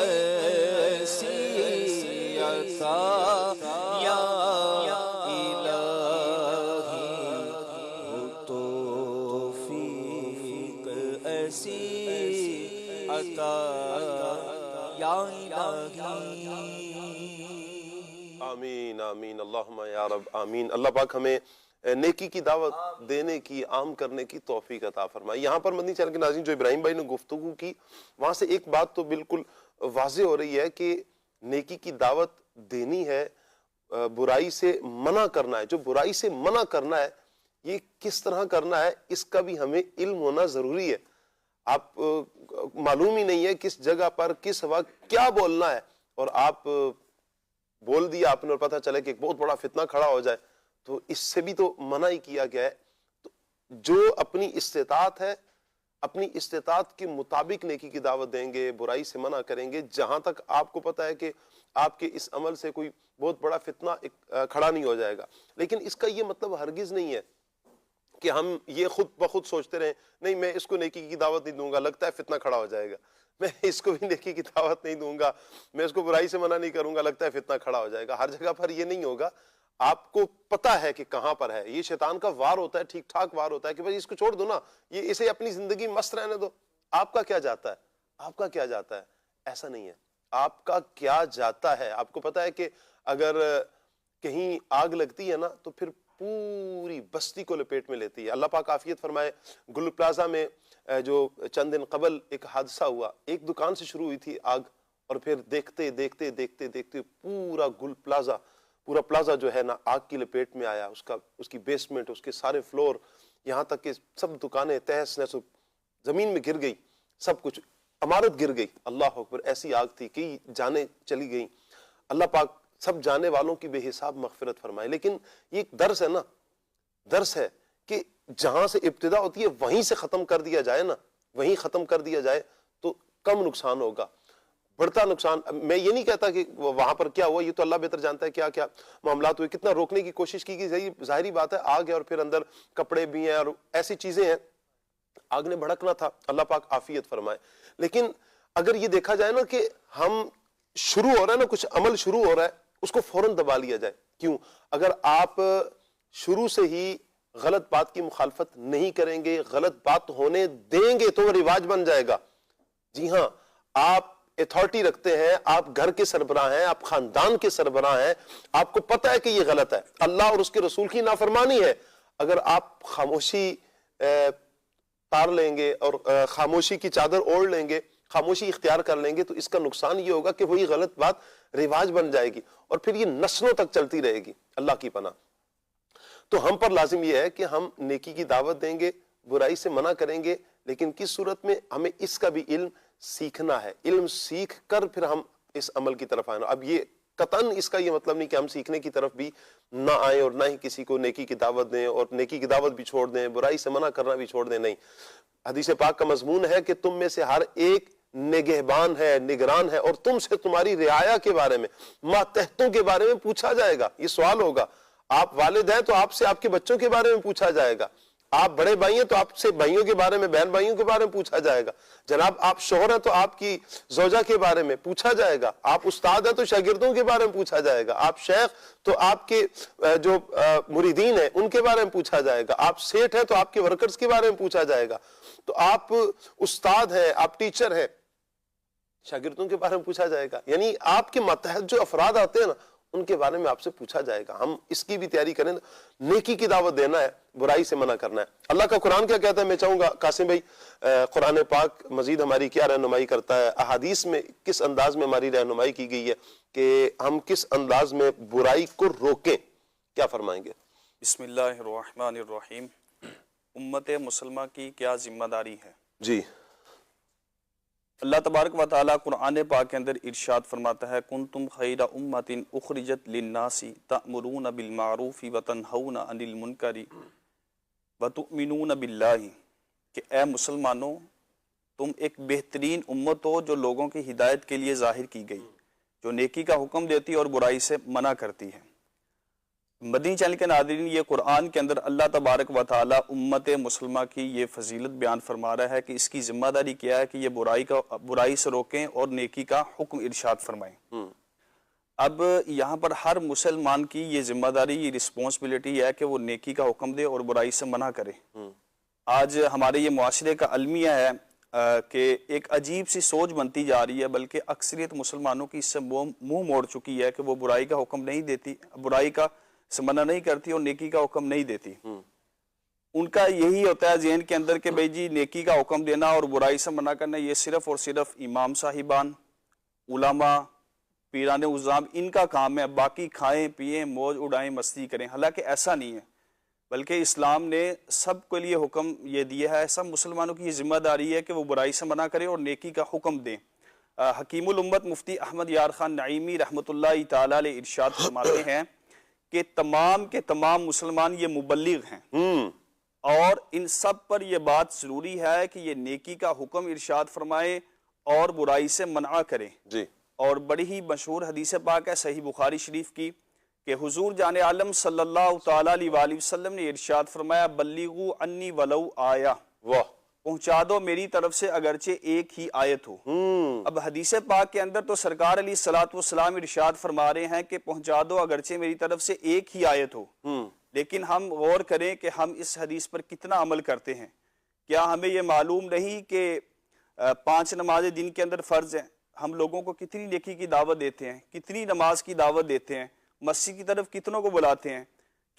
ایسی عطا یا الہی ہو توفیق ایسی عطا یا الہی. آمین آمین اللہم یا رب آمین. اللہ پاک ہمیں نیکی کی دعوت دینے کی، عام کرنے کی توفیق عطا فرمائے. یہاں پر مدنی چینل کے ناظرین جو ابراہیم بھائی نے گفتگو کی، وہاں سے ایک بات تو بالکل واضح ہو رہی ہے کہ نیکی کی دعوت دینی ہے، برائی سے منع کرنا ہے. جو برائی سے منع کرنا ہے یہ کس طرح کرنا ہے اس کا بھی ہمیں علم ہونا ضروری ہے. آپ معلوم ہی نہیں ہے کس جگہ پر کس وقت کیا بولنا ہے، اور آپ بول دیا آپ نے اور پتہ چلے کہ ایک بہت بڑا فتنہ کھڑا ہو جائے، تو اس سے بھی تو منع ہی کیا گیا ہے. تو جو اپنی استطاعت ہے، اپنی استطاعت کے مطابق نیکی کی دعوت دیں گے، برائی سے منع کریں گے. جہاں تک آپ کو پتہ ہے کہ آپ کے اس عمل سے کوئی بہت بڑا فتنہ کھڑا نہیں ہو جائے گا. لیکن اس کا یہ مطلب ہرگز نہیں ہے کہ ہم یہ خود بخود سوچتے رہیں نہیں میں اس کو نیکی کی دعوت نہیں دوں گا، لگتا ہے فتنہ کھڑا ہو جائے گا، میں اس کو بھی نیکی کی دعوت نہیں دوں گا، میں اس کو برائی سے منع نہیں کروں گا، لگتا ہے فتنہ کھڑا ہو جائے گا. ہر جگہ پر یہ نہیں ہوگا. آپ کو پتہ ہے کہ کہاں پر ہے. یہ شیطان کا وار ہوتا ہے، ٹھیک ٹھاک وار ہوتا ہے کہ بھائی اس کو چھوڑ دو نا، یہ اسے اپنی زندگی مست رہنے دو. آپ کا کیا جاتا ہے؟ آپ کا کیا جاتا ہے؟ ایسا نہیں ہے. آپ کا کیا جاتا ہے؟ آپ کو پتہ ہے کہ اگر کہیں آگ لگتی ہے نا تو پھر پوری بستی کو لپیٹ میں لیتی ہے. اللہ پاک عافیت فرمائے. گل پلازا میں جو چند دن قبل ایک حادثہ ہوا، ایک دکان سے شروع ہوئی تھی آگ، اور پھر دیکھتے دیکھتے دیکھتے دیکھتے پورا گل پلازا، پورا پلازا جو ہے نا آگ کی لپیٹ میں آیا. اس کی بیسمنٹ، اس کے سارے فلور، یہاں تک کہ سب دکانیں تہس نہس زمین میں گر گئی، سب کچھ عمارت گر گئی. اللہ اکبر. ایسی آگ تھی کہ جانیں چلی گئیں. اللہ پاک سب جانے والوں کی بے حساب مغفرت فرمائے. لیکن یہ ایک درس ہے نا، درس ہے کہ جہاں سے ابتدا ہوتی ہے وہیں سے ختم کر دیا جائے نا، وہیں ختم کر دیا جائے تو کم نقصان ہوگا. بڑھتا نقصان، میں یہ نہیں کہتا کہ وہاں پر کیا ہوا، یہ تو اللہ بہتر جانتا ہے کیا کیا معاملات ہوئے، کتنا روکنے کی کوشش کی گئی. ظاہری بات ہے آگ ہے اور پھر اندر کپڑے بھی ہیں اور ایسی چیزیں ہیں، آگ نے بھڑکنا تھا. اللہ پاک عافیت فرمائے. لیکن اگر یہ دیکھا جائے نا کہ ہم شروع ہو رہا ہے نا، کچھ عمل شروع ہو رہا ہے، اس کو فوراً دبا لیا جائے. کیوں؟ اگر آپ شروع سے ہی غلط بات کی مخالفت نہیں کریں گے، غلط بات ہونے دیں گے تو وہ رواج بن جائے گا. جی ہاں، آپ اتھارٹی رکھتے ہیں، آپ گھر کے سربراہ ہیں، آپ خاندان کے سربراہ ہیں، آپ کو پتہ ہے کہ یہ غلط ہے، اللہ اور اس کے رسول کی نافرمانی ہے. اگر آپ خاموشی تار لیں گے اور خاموشی کی چادر اوڑھ لیں گے، خاموشی اختیار کر لیں گے، تو اس کا نقصان یہ ہوگا کہ وہی غلط بات رواج بن جائے گی اور پھر یہ نسلوں تک چلتی رہے گی. اللہ کی پناہ. تو ہم پر لازم یہ ہے کہ ہم نیکی کی دعوت دیں گے، برائی سے منع کریں گے، لیکن کس صورت میں؟ ہمیں اس کا بھی علم سیکھنا ہے. علم سیکھ کر پھر ہم اس عمل کی طرف آنا. اب یہ قطعاً اس کا یہ مطلب نہیں کہ ہم سیکھنے کی طرف بھی نہ آئیں اور نہ ہی کسی کو نیکی کی دعوت دیں اور نیکی کی دعوت بھی چھوڑ دیں، برائی سے منع کرنا بھی چھوڑ دیں. نہیں، حدیث پاک کا مضمون ہے کہ تم میں سے ہر ایک نگہبان ہے، نگران ہے، اور تم سے تمہاری رعایا کے بارے میں، ماتحتوں کے بارے میں پوچھا جائے گا. یہ سوال ہوگا. آپ والد ہیں تو آپ سے آپ کے بچوں کے بارے میں پوچھا جائے گا. آپ بڑے بھائی ہیں تو آپ سے بھائیوں کے بارے میں، بہن بھائیوں کے بارے میں پوچھا جائے گا. جناب آپ شوہر ہیں تو آپ کی زوجہ کے بارے میں پوچھا جائے گا. آپ استاد ہیں تو شاگردوں کے بارے میں پوچھا جائے گا. آپ شیخ تو آپ کے جو مریدین ہیں ان کے بارے میں پوچھا جائے گا. آپ سیٹ ہیں تو آپ کے ورکرز کے بارے میں پوچھا جائے گا. تو آپ استاد ہیں، آپ ٹیچر ہیں، شاگردوں کے بارے میں پوچھا جائے گا. یعنی آپ کے ماتحت جو افراد آتے ہیں نا ان کے بارے میں آپ سے پوچھا جائے گا. ہم اس کی بھی تیاری کریں. نیکی کی دعوت دینا ہے، برائی سے منع کرنا ہے. اللہ کا قرآن کیا کہتا ہے؟ میں چاہوں گا قاسم بھائی قرآن پاک مزید ہماری کیا رہنمائی کرتا ہے، احادیث میں کس انداز میں ہماری رہنمائی کی گئی ہے کہ ہم کس انداز میں برائی کو روکیں، کیا فرمائیں گے؟ بسم اللہ الرحمن الرحیم. امت مسلمہ کی کیا ذمہ داری ہے؟ جی، اللہ تبارک و تعالیٰ قرآن پاک کے اندر ارشاد فرماتا ہے کنتم خیر امت اخرجت للناس تأمرون بالمعروف وتنہون عن المنکر وتؤمنون باللہ، کہ اے مسلمانوں تم ایک بہترین امت ہو جو لوگوں کی ہدایت کے لیے ظاہر کی گئی، جو نیکی کا حکم دیتی اور برائی سے منع کرتی ہے. مدنی چینل کے ناظرین، یہ قرآن کے اندر اللہ تبارک و تعالی امت مسلمہ کی یہ فضیلت بیان فرما رہا ہے کہ اس کی ذمہ داری کیا ہے کہ یہ برائی سے روکیں اور نیکی کا حکم ارشاد فرمائیں۔ اب یہاں پر ہر مسلمان کی یہ ذمہ داری، یہ رسپانسبلٹی ہے کہ وہ نیکی کا حکم دے اور برائی سے منع کرے۔ آج ہمارے یہ معاشرے کا المیہ ہے کہ ایک عجیب سی سوچ بنتی جا رہی ہے، بلکہ اکثریت مسلمانوں کی اس سے منہ موڑ چکی ہے کہ وہ برائی کا حکم نہیں دیتی، برائی کا سے منع نہیں کرتی اور نیکی کا حکم نہیں دیتی۔ ان کا یہی ہوتا ہے ذہن کے اندر کہ بھئی جی نیکی کا حکم دینا اور برائی سے منع کرنا یہ صرف اور صرف امام صاحبان، علماء، پیران عظام ان کا کام ہے، باقی کھائیں پیئیں موج اڑائیں مستی کریں۔ حالانکہ ایسا نہیں ہے، بلکہ اسلام نے سب کے لیے حکم یہ دیا ہے، سب مسلمانوں کی یہ ذمہ داری ہے کہ وہ برائی سے منع کریں اور نیکی کا حکم دیں۔ حکیم الامت مفتی احمد یار خان نعیمی رحمۃ اللہ تعالی علیہ ارشاد فرماتے ہیں کہ تمام کے تمام مسلمان یہ مبلغ ہیں، اور ان سب پر یہ بات ضروری ہے کہ یہ نیکی کا حکم ارشاد فرمائے اور برائی سے منع کریں۔ جی، اور بڑی ہی مشہور حدیث پاک ہے صحیح بخاری شریف کی کہ حضور جان عالم صلی اللہ تعالی علیہ وآلہ وسلم نے ارشاد فرمایا بلیغوا انی ولو آیا، واہ، پہنچا دو میری طرف سے اگرچہ ایک ہی آیت ہو۔ اب حدیث پاک کے اندر تو سرکار علیہ الصلوۃ والسلام ارشاد فرما رہے ہیں کہ پہنچا دو اگرچہ میری طرف سے ایک ہی آیت ہو، لیکن ہم غور کریں کہ ہم اس حدیث پر کتنا عمل کرتے ہیں۔ کیا ہمیں یہ معلوم نہیں کہ 5 نمازیں دن کے اندر فرض ہیں؟ ہم لوگوں کو کتنی نیکی کی دعوت دیتے ہیں، کتنی نماز کی دعوت دیتے ہیں، مسجد کی طرف کتنوں کو بلاتے ہیں۔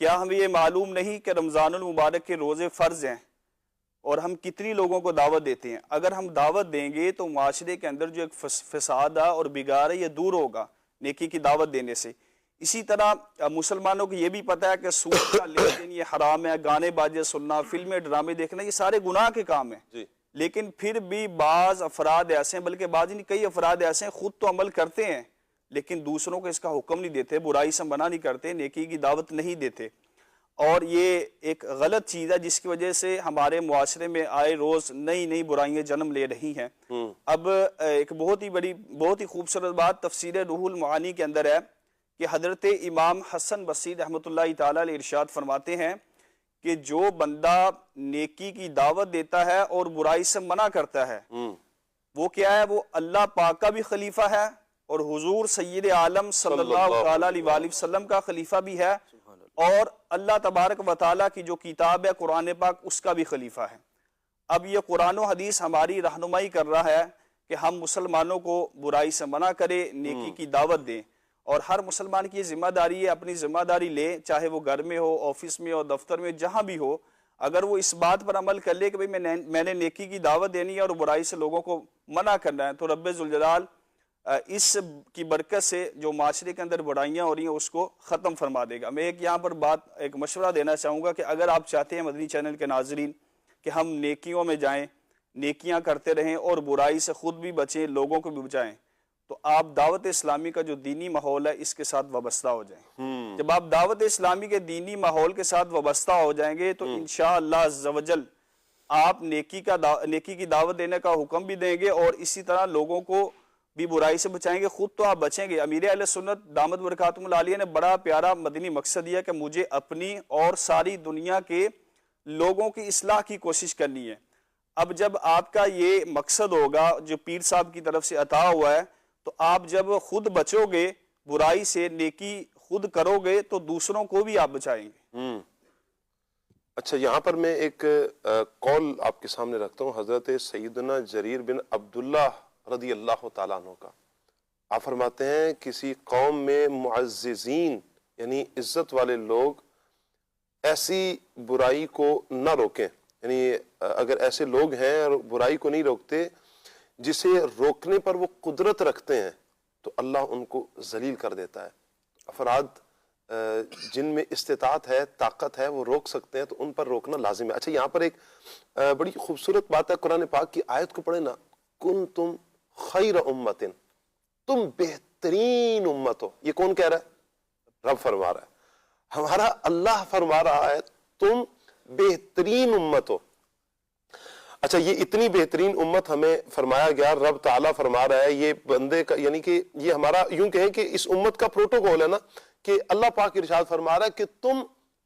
کیا ہمیں یہ معلوم نہیں کہ رمضان المبارک کے روزے فرض ہیں اور ہم کتنی لوگوں کو دعوت دیتے ہیں؟ اگر ہم دعوت دیں گے تو معاشرے کے اندر جو ایک فساد اور بگاڑ ہے یہ دور ہوگا نیکی کی دعوت دینے سے۔ اسی طرح مسلمانوں کو یہ بھی پتہ ہے کہ سود کا لین دین یہ حرام ہے، گانے باجے سننا، فلمیں ڈرامے دیکھنا یہ سارے گناہ کے کام ہیں، لیکن پھر بھی بعض افراد ایسے ہیں، بلکہ بعض نہیں کئی افراد ایسے ہیں خود تو عمل کرتے ہیں لیکن دوسروں کو اس کا حکم نہیں دیتے، برائی سے منع نہیں کرتے، نیکی کی دعوت نہیں دیتے۔ اور یہ ایک غلط چیز ہے جس کی وجہ سے ہمارے معاشرے میں آئے روز نئی نئی برائیاں جنم لے رہی ہیں۔ اب ایک بہت ہی خوبصورت بات تفسیر روح المعانی کے اندر ہے کہ حضرت امام حسن بصری رحمۃ اللہ تعالی علیہ ارشاد فرماتے ہیں کہ جو بندہ نیکی کی دعوت دیتا ہے اور برائی سے منع کرتا ہے وہ کیا ہے، وہ اللہ پاک کا بھی خلیفہ ہے اور حضور سید عالم صلی اللہ تعالی علیہ وآلہ وسلم کا خلیفہ بھی ہے، اور اللہ تبارک و تعالیٰ کی جو کتاب ہے قرآن پاک اس کا بھی خلیفہ ہے۔ اب یہ قرآن و حدیث ہماری رہنمائی کر رہا ہے کہ ہم مسلمانوں کو برائی سے منع کریں، نیکی کی دعوت دیں، اور ہر مسلمان کی یہ ذمہ داری ہے اپنی ذمہ داری لے، چاہے وہ گھر میں ہو، آفس میں ہو، دفتر میں، جہاں بھی ہو۔ اگر وہ اس بات پر عمل کر لے کہ میں نے نیکی کی دعوت دینی ہے اور برائی سے لوگوں کو منع کرنا ہے، تو رب ذوالجلال اس کی برکت سے جو معاشرے کے اندر برائیاں ہو رہی ہیں اس کو ختم فرما دے گا۔ میں ایک یہاں پر ایک مشورہ دینا چاہوں گا کہ اگر آپ چاہتے ہیں مدنی چینل کے ناظرین کہ ہم نیکیوں میں جائیں، نیکیاں کرتے رہیں اور برائی سے خود بھی بچیں، لوگوں کو بھی بچائیں، تو آپ دعوت اسلامی کا جو دینی ماحول ہے اس کے ساتھ وابستہ ہو جائیں۔ جب آپ دعوت اسلامی کے دینی ماحول کے ساتھ وابستہ ہو جائیں گے تو انشاءاللہ عز و جل آپ نیکی کی دعوت دینے کا حکم بھی دیں گے اور اسی طرح لوگوں کو بھی برائی سے بچائیں گے، خود تو آپ بچیں گے۔ امیر اہل سنت دامت برکاتہم العالیہ نے بڑا پیارا مدنی مقصد دیا کہ مجھے اپنی اور ساری دنیا کے لوگوں کی اصلاح کی کوشش کرنی ہے۔ اب جب آپ کا یہ مقصد ہوگا جو پیر صاحب کی طرف سے عطا ہوا ہے، تو آپ جب خود بچو گے برائی سے، نیکی خود کرو گے تو دوسروں کو بھی آپ بچائیں گے۔ اچھا، یہاں پر میں ایک قول آپ کے سامنے رکھتا ہوں حضرت سیدنا جریر بن عبداللہ رضی اللہ تعالیٰ عنہ کا۔ آپ فرماتے ہیں کسی قوم میں معززین یعنی عزت والے لوگ ایسی برائی کو نہ روکیں، یعنی اگر ایسے لوگ ہیں اور برائی کو نہیں روکتے جسے روکنے پر وہ قدرت رکھتے ہیں تو اللہ ان کو ذلیل کر دیتا ہے۔ افراد جن میں استطاعت ہے، طاقت ہے، وہ روک سکتے ہیں تو ان پر روکنا لازم ہے۔ اچھا، یہاں پر ایک بڑی خوبصورت بات ہے، قرآن پاک کی آیت کو پڑھیں نا، کنتم خیر امت، تم بہترین امت ہو۔ یہ کون کہہ رہا ہے؟ رب فرما رہا ہے، ہمارا اللہ فرما رہا ہے تم بہترین امت ہو۔ اچھا یہ اتنی بہترین امت ہمیں فرمایا گیا، رب تعالیٰ فرما رہا ہے یہ بندے کا، یعنی کہ یہ ہمارا یوں کہیں کہ اس امت کا پروٹوکول ہے نا، کہ اللہ پاک ارشاد فرما رہا ہے کہ تم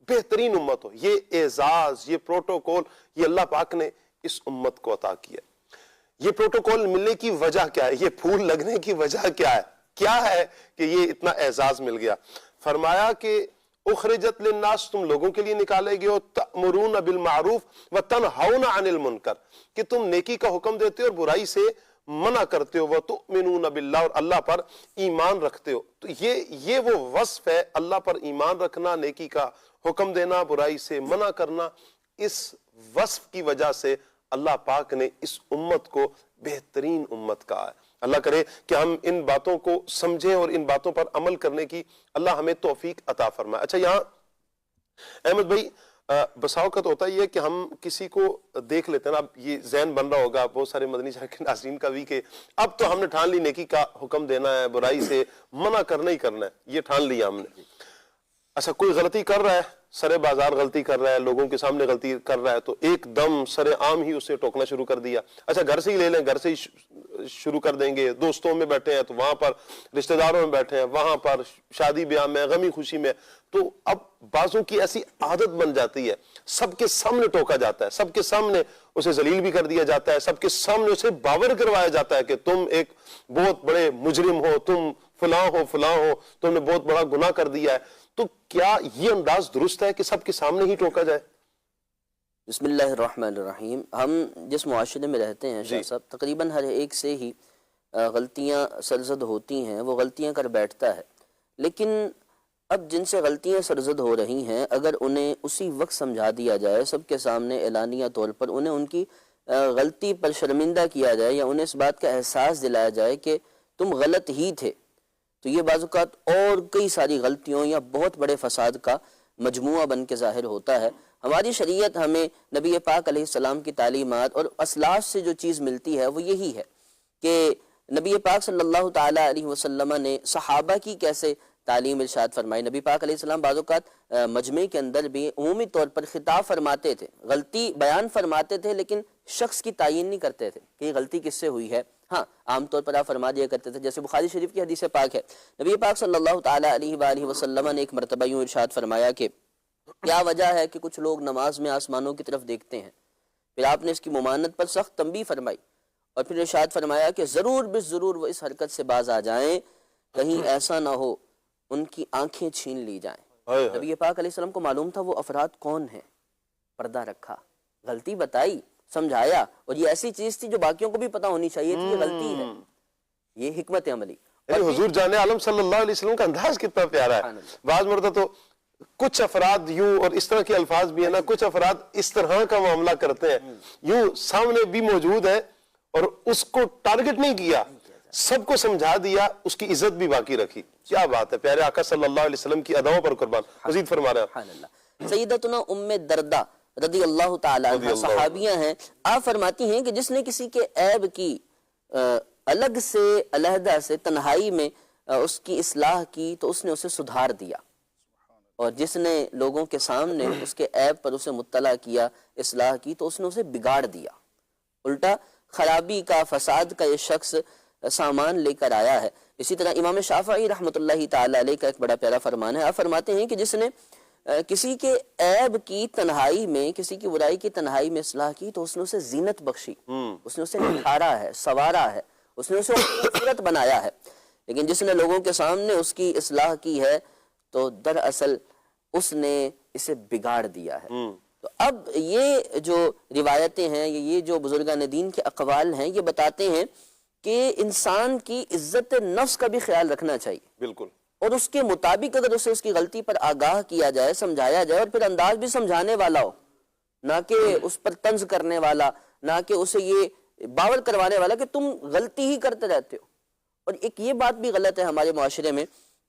بہترین امت ہو. یہ اعزاز، یہ پروٹوکول یہ اللہ پاک نے اس امت کو عطا کیا. یہ پروٹوکول ملنے کی وجہ کیا ہے؟ یہ پھول لگنے کی وجہ کیا ہے؟ کیا ہے کہ یہ اتنا اعزاز مل گیا؟ فرمایا کہ اخرجت للناس، تم لوگوں کے لیے نکالے گئے ہو، تأمرون بالمعروف وتنہون عن المنکر، کہ تم نیکی کا حکم دیتے ہو اور برائی سے منع کرتے ہو، وتؤمنون باللہ، اور اللہ پر ایمان رکھتے ہو. تو یہ وہ وصف ہے، اللہ پر ایمان رکھنا، نیکی کا حکم دینا، برائی سے منع کرنا. اس وصف کی وجہ سے اللہ پاک نے اس امت کو بہترین امت کہا ہے. اللہ کرے کہ ہم ان باتوں کو سمجھیں اور ان باتوں پر عمل کرنے کی اللہ ہمیں توفیق عطا فرمائے. اچھا یہاں احمد بھائی بسا اوقات ہوتا ہی ہے کہ ہم کسی کو دیکھ لیتے ہیں نا، اب یہ ذہن بن رہا ہوگا بہت سارے مدنی چینل کے ناظرین کا بھی کہ اب تو ہم نے ٹھان لی نیکی کا حکم دینا ہے، برائی سے منع کرنا ہی کرنا ہے، یہ ٹھان لیا ہم نے. اچھا کوئی غلطی کر رہا ہے، سرے بازار غلطی کر رہا ہے، لوگوں کے سامنے غلطی کر رہا ہے، تو ایک دم سرے عام ہی اسے ٹوکنا شروع کر دیا. اچھا گھر سے ہی لے لیں، گھر سے ہی شروع کر دیں گے، دوستوں میں بیٹھے ہیں تو وہاں پر، رشتہ داروں میں بیٹھے ہیں وہاں پر، شادی بیاہ میں، غمی خوشی میں، تو اب بعضوں کی ایسی عادت بن جاتی ہے سب کے سامنے ٹوکا جاتا ہے، سب کے سامنے اسے ذلیل بھی کر دیا جاتا ہے، سب کے سامنے اسے باور کروایا جاتا ہے کہ تم ایک بہت بڑے مجرم ہو، تم فلاں ہو، تم نے بہت بڑا گناہ کر دیا ہے. تو کیا یہ انداز درست ہے کہ سب کے سامنے ہی ٹوکا جائے؟ بسم اللہ الرحمن الرحیم. ہم جس معاشرے میں رہتے ہیں شاہ صاحب، تقریباً ہر ایک سے ہی غلطیاں سرزد ہوتی ہیں، وہ غلطیاں کر بیٹھتا ہے. لیکن اب جن سے غلطیاں سرزد ہو رہی ہیں، اگر انہیں اسی وقت سمجھا دیا جائے، سب کے سامنے اعلانیہ طور پر انہیں ان کی غلطی پر شرمندہ کیا جائے، یا انہیں اس بات کا احساس دلایا جائے کہ تم غلط ہی تھے، تو یہ بعض اوقات اور کئی ساری غلطیوں یا بہت بڑے فساد کا مجموعہ بن کے ظاہر ہوتا ہے. ہماری شریعت ہمیں نبی پاک علیہ السلام کی تعلیمات اور اسلاف سے جو چیز ملتی ہے وہ یہی ہے کہ نبی پاک صلی اللہ تعالی علیہ وسلم نے صحابہ کی کیسے تعلیم ارشاد فرمائی. نبی پاک علیہ السلام بعض اوقات مجمع کے اندر بھی عمومی طور پر خطاب فرماتے تھے، غلطی بیان فرماتے تھے، لیکن شخص کی تعین نہیں کرتے تھے کہ یہ غلطی کس سے ہوئی ہے. ہاں عام طور پر آپ فرما دیا کرتے تھے، جیسے بخاری شریف کی حدیث پاک ہے، نبی پاک صلی اللہ تعالی علیہ وآلہ وسلم نے ایک مرتبہ یوں ارشاد فرمایا کہ کیا وجہ ہے کہ کچھ لوگ نماز میں آسمانوں کی طرف دیکھتے ہیں. پھر آپ نے اس کی ممانعت پر سخت تنبیہ فرمائی، اور پھر ارشاد فرمایا کہ ضرور بالضرور وہ اس حرکت سے باز آ جائیں، کہیں ایسا نہ ہو ان کی آنکھیں چھین لی جائیں. نبی پاک علیہ السلام کو معلوم تھا وہ افراد کون ہیں. پردہ رکھا، غلطی بتائی، سمجھایا، اور یہ ایسی چیز تھی جو باقیوں کو بھی پتہ ہونی چاہیے تھی، یہ غلطی ہے. یہ حکمت عملی. حضور جان عالم صلی اللہ علیہ وسلم کا انداز کتنا پیارا ہے. بعض مرتبہ تو کچھ افراد یوں، اور اس طرح کے الفاظ بھی ہیں نا، کچھ افراد اس طرح کا معاملہ کرتے ہیں، یوں سامنے بھی موجود ہے اور اس کو ٹارگٹ نہیں کیا، سب کو سمجھا دیا، اس کی عزت بھی باقی رکھی. کیا بات ہے، پیارے آقا صلی اللہ علیہ وسلم کی اداؤں پر قربان. مزید فرما رہے ہیں. سیدتنا ام دردہ رضی اللہ تعالی عنہ صحابیہ ہیں، آپ فرماتی ہیں کہ جس نے کسی کے عیب کی الگ سے علیحدہ سے تنہائی میں اس کی اصلاح کی تو اس نے اسے سدھار دیا، اور جس نے لوگوں کے سامنے اس کے عیب پر اسے مطلع کیا، اصلاح کی، تو اس نے اسے بگاڑ دیا. الٹا خرابی کا، فساد کا یہ شخص سامان لے کر آیا ہے. اسی طرح امام شافعی رحمۃ اللہ تعالی علیہ کا ایک بڑا پیارا فرمان ہے. آپ فرماتے ہیں کہ جس نے کسی کے عیب کی تنہائی میں، کسی کی برائی کی تنہائی میں اصلاح کی تو اس نے اسے زینت بخشی، اس نے اسے نکھارا ہے، سوارا ہے، اس نے اسے خوبصورت بنایا ہے. لیکن جس نے لوگوں کے سامنے اس کی اصلاح کی ہے تو دراصل اس نے اسے بگاڑ دیا ہے. تو اب یہ جو روایتیں ہیں، یہ جو بزرگان دین کے اقوال ہیں، یہ بتاتے ہیں کہ انسان کی عزت نفس کا بھی خیال رکھنا چاہیے. بالکل. اور اس کے مطابق اگر اسے اس کی غلطی پر آگاہ کیا جائے، سمجھایا جائے، اور پھر انداز بھی سمجھانے والا ہو، نہ کہ اس پر طنز کرنے والا، نہ کہ اسے یہ باور کروانے والا کہ تم غلطی ہی کرتے رہتے ہو. اور ایک یہ بات بھی غلط ہے ہمارے معاشرے میں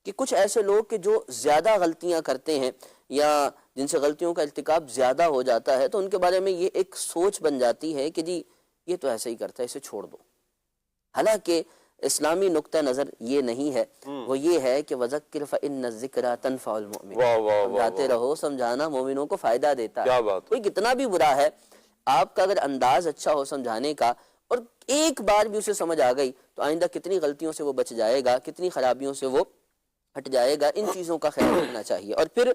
کہ کچھ ایسے لوگ کہ جو زیادہ غلطیاں کرتے ہیں یا جن سے غلطیوں کا ارتکاب زیادہ ہو جاتا ہے، تو ان کے بارے میں یہ ایک سوچ بن جاتی ہے کہ جی یہ تو ایسے ہی کرتا ہے، اسے چھوڑ دو. حالانکہ اسلامی نقطہ نظر یہ نہیں ہے، وہ یہ ہے کہ وَذَكِّرْ فَإِنَّ الذِّكْرَىٰ تَنْفَعُ الْمُؤْمِنِينَ. سمجھاتے رہو، سمجھانا مومنوں کو فائدہ دیتا ہے. کوئی کتنا بھی برا ہے آپ کا اگر انداز اچھا ہو سمجھانے کا اور ایک بار بھی اسے سمجھ آ گئی تو آئندہ کتنی غلطیوں سے وہ بچ جائے گا, کتنی خرابیوں سے وہ ہٹ جائے گا. ان چیزوں کا خیال رکھنا چاہیے. اور پھر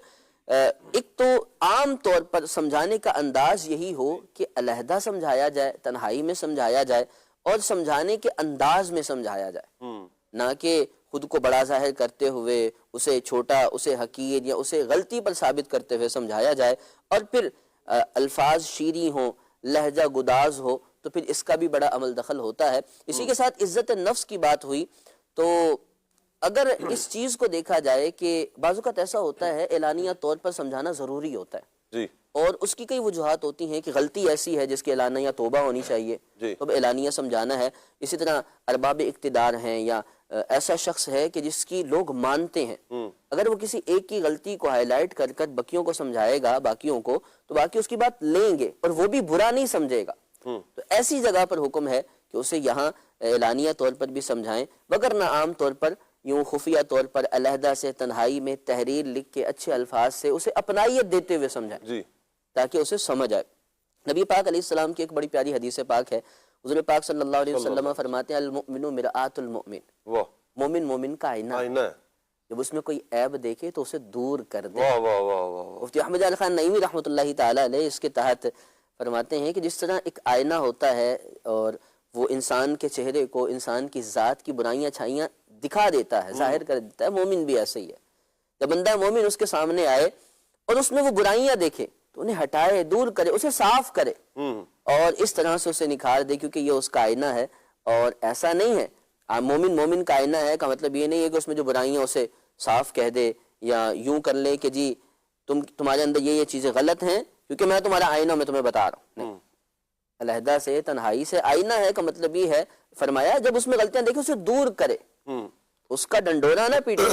ایک تو عام طور پر سمجھانے کا انداز یہی ہو کہ علیحدہ سمجھایا جائے, تنہائی میں سمجھایا جائے اور سمجھانے کے انداز میں سمجھایا جائے, نہ کہ خود کو بڑا ظاہر کرتے ہوئے اسے چھوٹا, اسے حقیر یا اسے غلطی پر ثابت کرتے ہوئے سمجھایا جائے. اور پھر الفاظ شیریں ہوں, لہجہ گداز ہو, تو پھر اس کا بھی بڑا عمل دخل ہوتا ہے. اسی کے ساتھ عزت نفس کی بات ہوئی تو اگر اس چیز کو دیکھا جائے کہ بعض اوقات ایسا ہوتا ہے اعلانیہ طور پر سمجھانا ضروری ہوتا ہے جی, اور اس کی کئی وجوہات ہوتی ہیں کہ غلطی ایسی ہے جس کے اعلانیہ توبہ ہونی چاہیے, تو اعلانیہ سمجھانا ہے. اسی طرح ارباب اقتدار ہیں یا ایسا شخص ہے کہ جس کی لوگ مانتے ہیں, اگر وہ کسی ایک کی غلطی کو ہائی لائٹ کر کر باقیوں کو سمجھائے گا باقیوں کو, تو باقی اس کی بات لیں گے اور وہ بھی برا نہیں سمجھے گا. تو ایسی جگہ پر حکم ہے کہ اسے یہاں اعلانیہ طور پر بھی سمجھائیں, وگرنہ عام طور پر یوں خفیہ طور پر علیحدہ سے تنہائی میں تحریر لکھ کے اچھے الفاظ سے اسے اپنائیت دیتے ہوئے سمجھائیں تاکہ اسے سمجھ آئے. نبی پاک علیہ السلام کی ایک بڑی پیاری حدیث پاک ہے. حضور پاک صلی اللہ علیہ وسلم فرماتے ہیں المؤمن مرآت المؤمن, مومن مومن کا آئینہ ہے, جب اس میں کوئی عیب دیکھے تو اسے دور کر دے. مفتی احمد علی خان نعیمی رحمۃ اللہ تعالی علیہ اس کے تحت فرماتے ہیں کہ جس طرح ایک آئینہ ہوتا ہے اور وہ انسان کے چہرے کو, انسان کی ذات کی برائیاں چھائیاں دکھا دیتا ہے, ظاہر کر دیتا ہے, مومن بھی ایسے ہی ہے. جب بندہ مومن اس کے سامنے آئے اور اس میں وہ برائیاں دیکھے تو انہیں ہٹائے, دور کرے, اسے صاف کرے اور اس طرح سے اسے نکھار دے, کیونکہ یہ اس کا آئینہ ہے. اور ایسا نہیں ہے مومن مومن کا آئینہ ہے کا مطلب یہ نہیں ہے کہ اس میں جو برائیاں اسے صاف کہہ دے یا یوں کر لے کہ جی تمہارے اندر یہ چیزیں غلط ہیں کیونکہ میں تمہارا آئینہ میں تمہیں بتا رہا ہوں. نہیں, علیحدہ سے تنہائی سے آئینہ ہے کا مطلب یہ ہے فرمایا جب اس میں غلطیاں دیکھے اسے دور کرے, اس کا ڈنڈورا نہ پیٹے,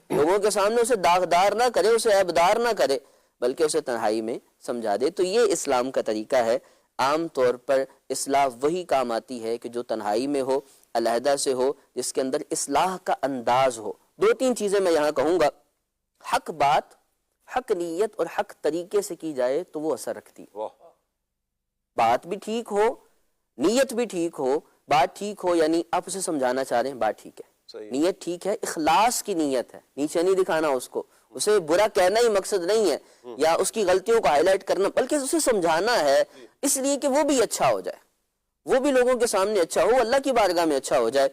لوگوں کے سامنے اسے داغدار نہ کرے, اسے عیبدار نہ کرے, بلکہ اسے تنہائی میں سمجھا دے. تو یہ اسلام کا طریقہ ہے. عام طور پر اصلاح وہی کام آتی ہے کہ جو تنہائی میں ہو, علیحدہ سے ہو, جس کے اندر اصلاح کا انداز ہو. 2-3 چیزیں میں یہاں کہوں گا. حق بات, حق نیت اور حق طریقے سے کی جائے تو وہ اثر رکھتی ہے. بات بھی ٹھیک ہو, نیت بھی ٹھیک ہو, بات ٹھیک ہو, یعنی آپ اسے سمجھانا چاہ رہے ہیں, بات ٹھیک ہے, نیت ٹھیک ہے, اخلاص کی نیت ہے, نیچے نہیں دکھانا اس کو, اسے برا کہنا ہی مقصد نہیں ہے یا اس کی غلطیوں کو ہائی لائٹ کرنا, بلکہ اسے سمجھانا ہے اس لیے کہ وہ بھی اچھا ہو جائے, وہ بھی لوگوں کے سامنے اچھا ہو, اللہ کی بارگاہ میں اچھا ہو جائے,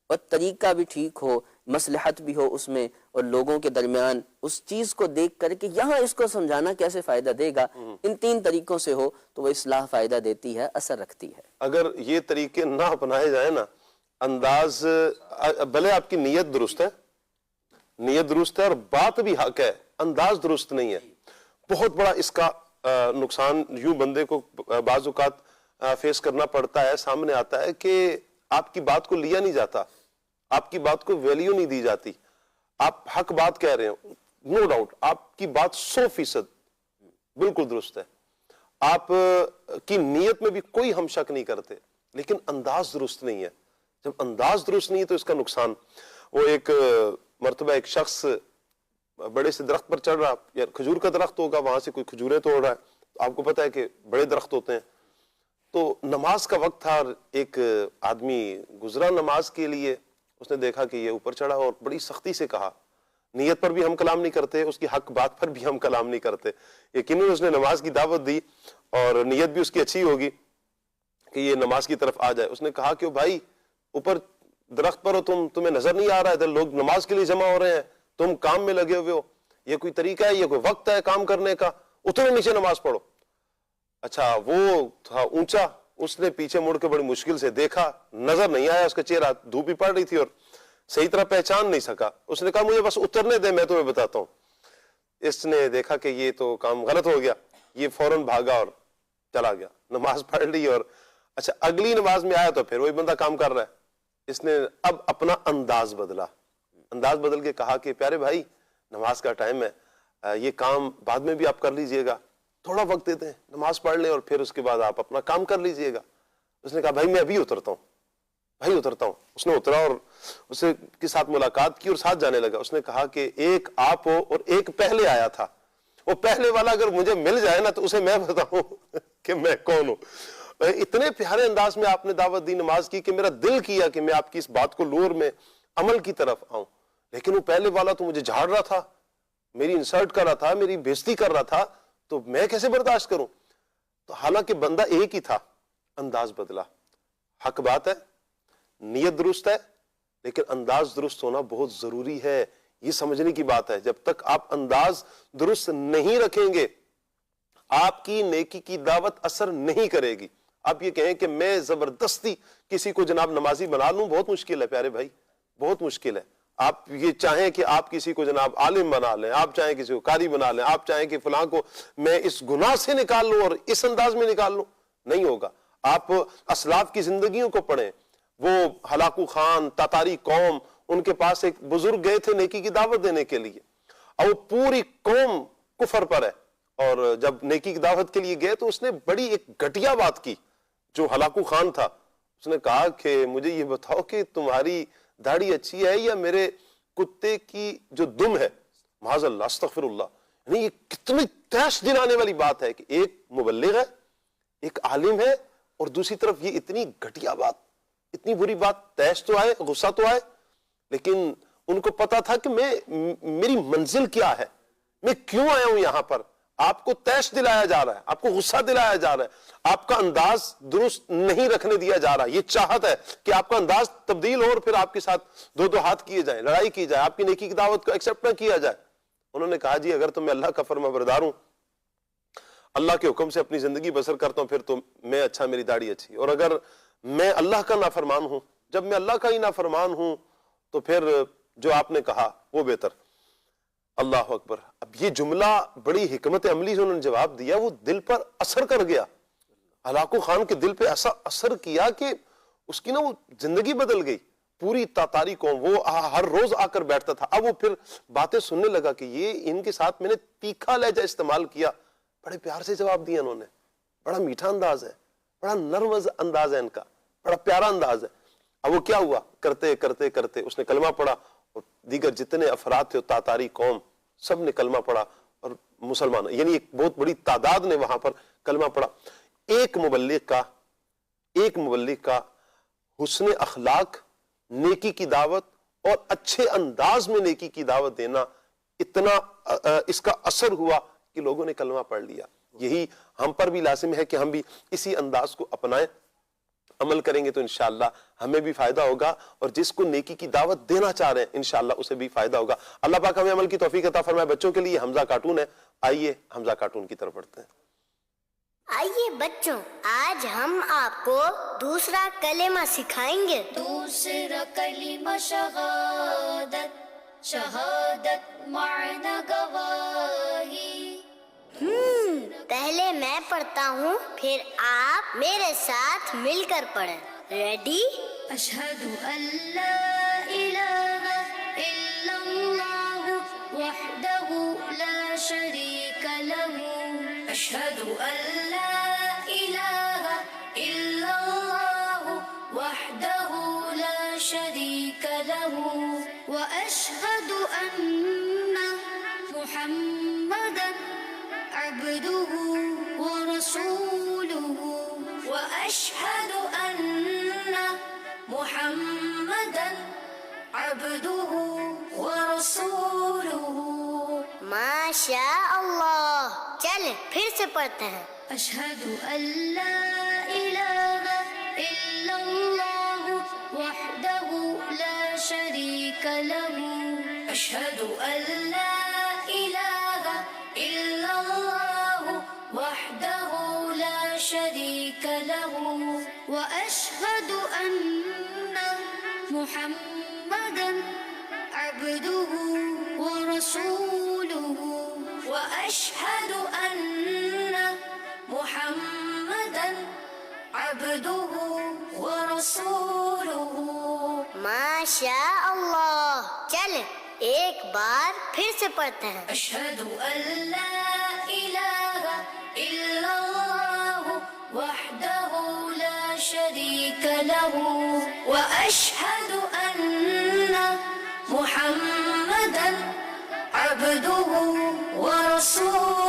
اور طریقہ بھی ٹھیک ہو, مصلحت بھی ہو اس میں, اور لوگوں کے درمیان اس چیز کو دیکھ کر کہ یہاں اس کو سمجھانا کیسے فائدہ دے گا, ان 3 طریقوں سے ہو تو وہ اصلاح فائدہ دیتی ہے, اثر رکھتی ہے. اگر یہ طریقے نہ اپنائے جائیں نا, انداز بھلے آپ کی نیت درست ہے, نیت درست ہے اور بات بھی حق ہے, انداز درست نہیں ہے, بہت بڑا اس کا نقصان یوں بندے کو بعض اوقات فیس کرنا پڑتا ہے, سامنے آتا ہے کہ آپ کی بات کو لیا نہیں جاتا, آپ کی بات کو ویلیو نہیں دی جاتی. آپ حق بات کہہ رہے ہیں, نو ڈاؤٹ آپ کی بات 100% بالکل درست ہے, آپ کی نیت میں بھی کوئی ہم شک نہیں کرتے, لیکن انداز درست نہیں ہے. جب انداز درست نہیں ہے تو اس کا نقصان. وہ ایک مرتبہ ایک شخص بڑے سے درخت پر چڑھ رہا, یا کھجور کا درخت ہوگا, وہاں سے کوئی کھجوریں توڑ رہا ہے, آپ کو پتا ہے کہ بڑے درخت ہوتے ہیں. تو نماز کا وقت تھا, ایک آدمی گزرا نماز کے لیے, اس نے دیکھا کہ یہ اوپر چڑھا اور بڑی سختی سے کہا. نیت پر بھی ہم کلام نہیں کرتے, اس کی حق بات پر بھی ہم کلام نہیں کرتے. یقیناً اس نے نماز کی دعوت دی اور نیت بھی اس کی اچھی ہوگی کہ یہ نماز کی طرف آ جائے. اس نے کہا کہ بھائی اوپر درخت پر ہو, تمہیں نظر نہیں آ رہا ہے, ادھر لوگ نماز کے لیے جمع ہو رہے ہیں, تم کام میں لگے ہوئے ہو, یہ کوئی طریقہ ہے, یہ کوئی وقت ہے کام کرنے کا, اترو نیچے نماز پڑھو. اچھا وہ تھا اونچا, اس نے پیچھے مڑ کے بڑی مشکل سے دیکھا, نظر نہیں آیا اس کا چہرہ, دھوپ بھی پڑ رہی تھی اور صحیح طرح پہچان نہیں سکا. اس نے کہا مجھے بس اترنے دے, میں تمہیں بتاتا ہوں. اس نے دیکھا کہ یہ تو کام غلط ہو گیا, یہ فوراً بھاگا اور چلا گیا, نماز پڑھ لی. اور اچھا اگلی نماز میں آیا تو پھر وہی بندہ کام کر رہا ہے. اس نے اب اپنا انداز بدلا, انداز بدل کے کہا کہ پیارے بھائی نماز کا ٹائم ہے, یہ کام بعد میں بھی آپ کر لیجئے گا, تھوڑا وقت دیتے ہیں, نماز پڑھ لیں اور پھر اس کے بعد آپ اپنا کام کر لیجئے گا. اس نے کہا بھائی میں ابھی اترتا ہوں, بھائی اترتا ہوں. اس نے اترا اور اس کے ساتھ ملاقات کی اور ساتھ جانے لگا. اس نے کہا کہ ایک آپ ہو اور ایک پہلے آیا تھا, وہ پہلے والا اگر مجھے مل جائے نا تو اسے میں بتاؤں کہ میں کون ہوں. اتنے پیارے انداز میں آپ نے دعوت دی, نماز کی, کہ میرا دل کیا کہ میں آپ کی اس بات کو لور میں عمل کی طرف آؤں. لیکن وہ پہلے والا تو مجھے جھاڑ رہا تھا, میری انسلٹ کر رہا تھا, میری بےزتی کر رہا تھا, تو میں کیسے برداشت کروں؟ تو حالانکہ بندہ ایک ہی تھا, انداز بدلا. حق بات ہے, نیت درست ہے, لیکن انداز درست ہونا بہت ضروری ہے. یہ سمجھنے کی بات ہے, جب تک آپ انداز درست نہیں رکھیں گے آپ کی نیکی کی دعوت اثر نہیں کرے گی. آپ یہ کہیں کہ میں زبردستی کسی کو جناب نمازی بنا لوں, بہت مشکل ہے پیارے بھائی, بہت مشکل ہے. آپ یہ چاہیں کہ آپ کسی کو جناب عالم بنا لیں, آپ چاہیں کسی کو قاری بنا لیں, آپ چاہیں کہ فلاں کو میں اس گناہ سے نکال لوں اور اس انداز میں نکال لوں, نہیں ہوگا. آپ اسلاف کی زندگیوں کو پڑھیں, وہ ہلاکو خان, تاتاری قوم, ان کے پاس ایک بزرگ گئے تھے نیکی کی دعوت دینے کے لیے, اور وہ پوری قوم کفر پر ہے, اور جب نیکی کی دعوت کے لیے گئے تو اس نے بڑی ایک گھٹیا بات کی. جو ہلاکو خان تھا اس نے کہا کہ مجھے یہ بتاؤ کہ تمہاری داڑھی اچھی ہے یا میرے کتے کی جو دم ہے, معاذ اللہ, استغفر اللہ. یعنی یہ کتنی تیش دلانے والی بات ہے کہ ایک مبلغ ہے, ایک عالم ہے, اور دوسری طرف یہ اتنی گھٹیا بات, اتنی بری بات. تیش تو آئے, غصہ تو آئے, لیکن ان کو پتا تھا کہ میری منزل کیا ہے, میں کیوں آیا ہوں یہاں پر. آپ کو تیش دلایا جا رہا ہے, آپ کو غصہ دلایا جا رہا ہے, آپ کا انداز درست نہیں رکھنے دیا جا رہا. یہ چاہت ہے کہ آپ کا انداز تبدیل ہو اور پھر آپ کے ساتھ دو ہاتھ کیے جائیں, لڑائی کی جائے, آپ کی نیکی کی دعوت کو ایکسپٹ نہ کیا جائے. انہوں نے کہا جی اگر تو میں اللہ کا فرما بردار ہوں, اللہ کے حکم سے اپنی زندگی بسر کرتا ہوں, پھر تو میں اچھا, میری داڑھی اچھی. اور اگر میں اللہ کا نافرمان ہوں, جب میں اللہ کا ہی نافرمان ہوں, تو پھر جو آپ نے کہا وہ بہتر. اللہ اکبر. اب یہ جملہ بڑی حکمت عملی سے انہوں نے جواب دیا, وہ دل پر اثر کر گیا. ہلاکو خان کے دل پہ ایسا اثر کیا کہ اس کی نا وہ زندگی بدل گئی. پوری تاتاری قوم, وہ ہر روز آ کر بیٹھتا تھا. اب وہ پھر باتیں سننے لگا کہ یہ ان کے ساتھ میں نے تیکھا لہجہ استعمال کیا. بڑے پیار سے جواب دیا انہوں نے, بڑا میٹھا انداز ہے, بڑا نرم انداز ہے ان کا, بڑا پیارا انداز ہے. اب وہ کیا ہوا, کرتے کرتے کرتے اس نے کلمہ پڑھا, اور دیگر جتنے افراد تھے تاتاری قوم سب نے کلمہ پڑھا, اور مسلمان, یعنی ایک بہت بڑی تعداد نے وہاں پر کلمہ پڑھا. ایک مبلغ کا حسن اخلاق, نیکی کی دعوت اور اچھے انداز میں نیکی کی دعوت دینا, اتنا اس کا اثر ہوا کہ لوگوں نے کلمہ پڑھ لیا. یہی ہم پر بھی لازم ہے کہ ہم بھی اسی انداز کو اپنائیں, عمل کریں گے تو انشاءاللہ ہمیں بھی فائدہ ہوگا, اور جس کو نیکی کی دعوت دینا چاہ رہے ہیں انشاءاللہ اسے بھی فائدہ ہوگا. اللہ پاک ہمیں عمل کی توفیق عطا فرمائے. بچوں کے لیے حمزہ کارٹون ہے, آئیے حمزہ کارٹون کی طرف بڑھتے ہیں. آئیے بچوں, آج ہم آپ کو دوسرا کلمہ سکھائیں گے. دوسرا کلمہ شہادت, شہادت معنی گواہی. پہلے میں پڑھتا ہوں, پھر آپ میرے ساتھ مل کر پڑھیں. ریڈی؟ اشہد ان لا الہ الا اللہ وحدہ لا شریک لہ. اشہد ان لا الہ الا اللہ وحدہ لا شریک لہ. واشہد ان محمدا عبده ورسوله. وأشهد أن محمدا عبده ورسوله. ماشاء اللہ. چلیں پھر سے پڑھتے ہیں. أشهد أن لا إله إلا الله وحده لا شريك له. أشهد أن لا إله إلا الله وحده لا شريك له. وأشهد أن محمدا عبده ورسوله. وأشهد أن محمدا عبده ورسوله. ماشاء اللہ. چلیں ایک بار پھر سے پڑھتے ہیں. أشهد أن لا إله إلا الله وحده لا شريك له. وأشهد أن محمدا عبده ورسوله.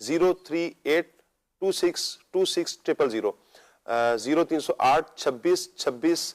03826260000 0308 26 26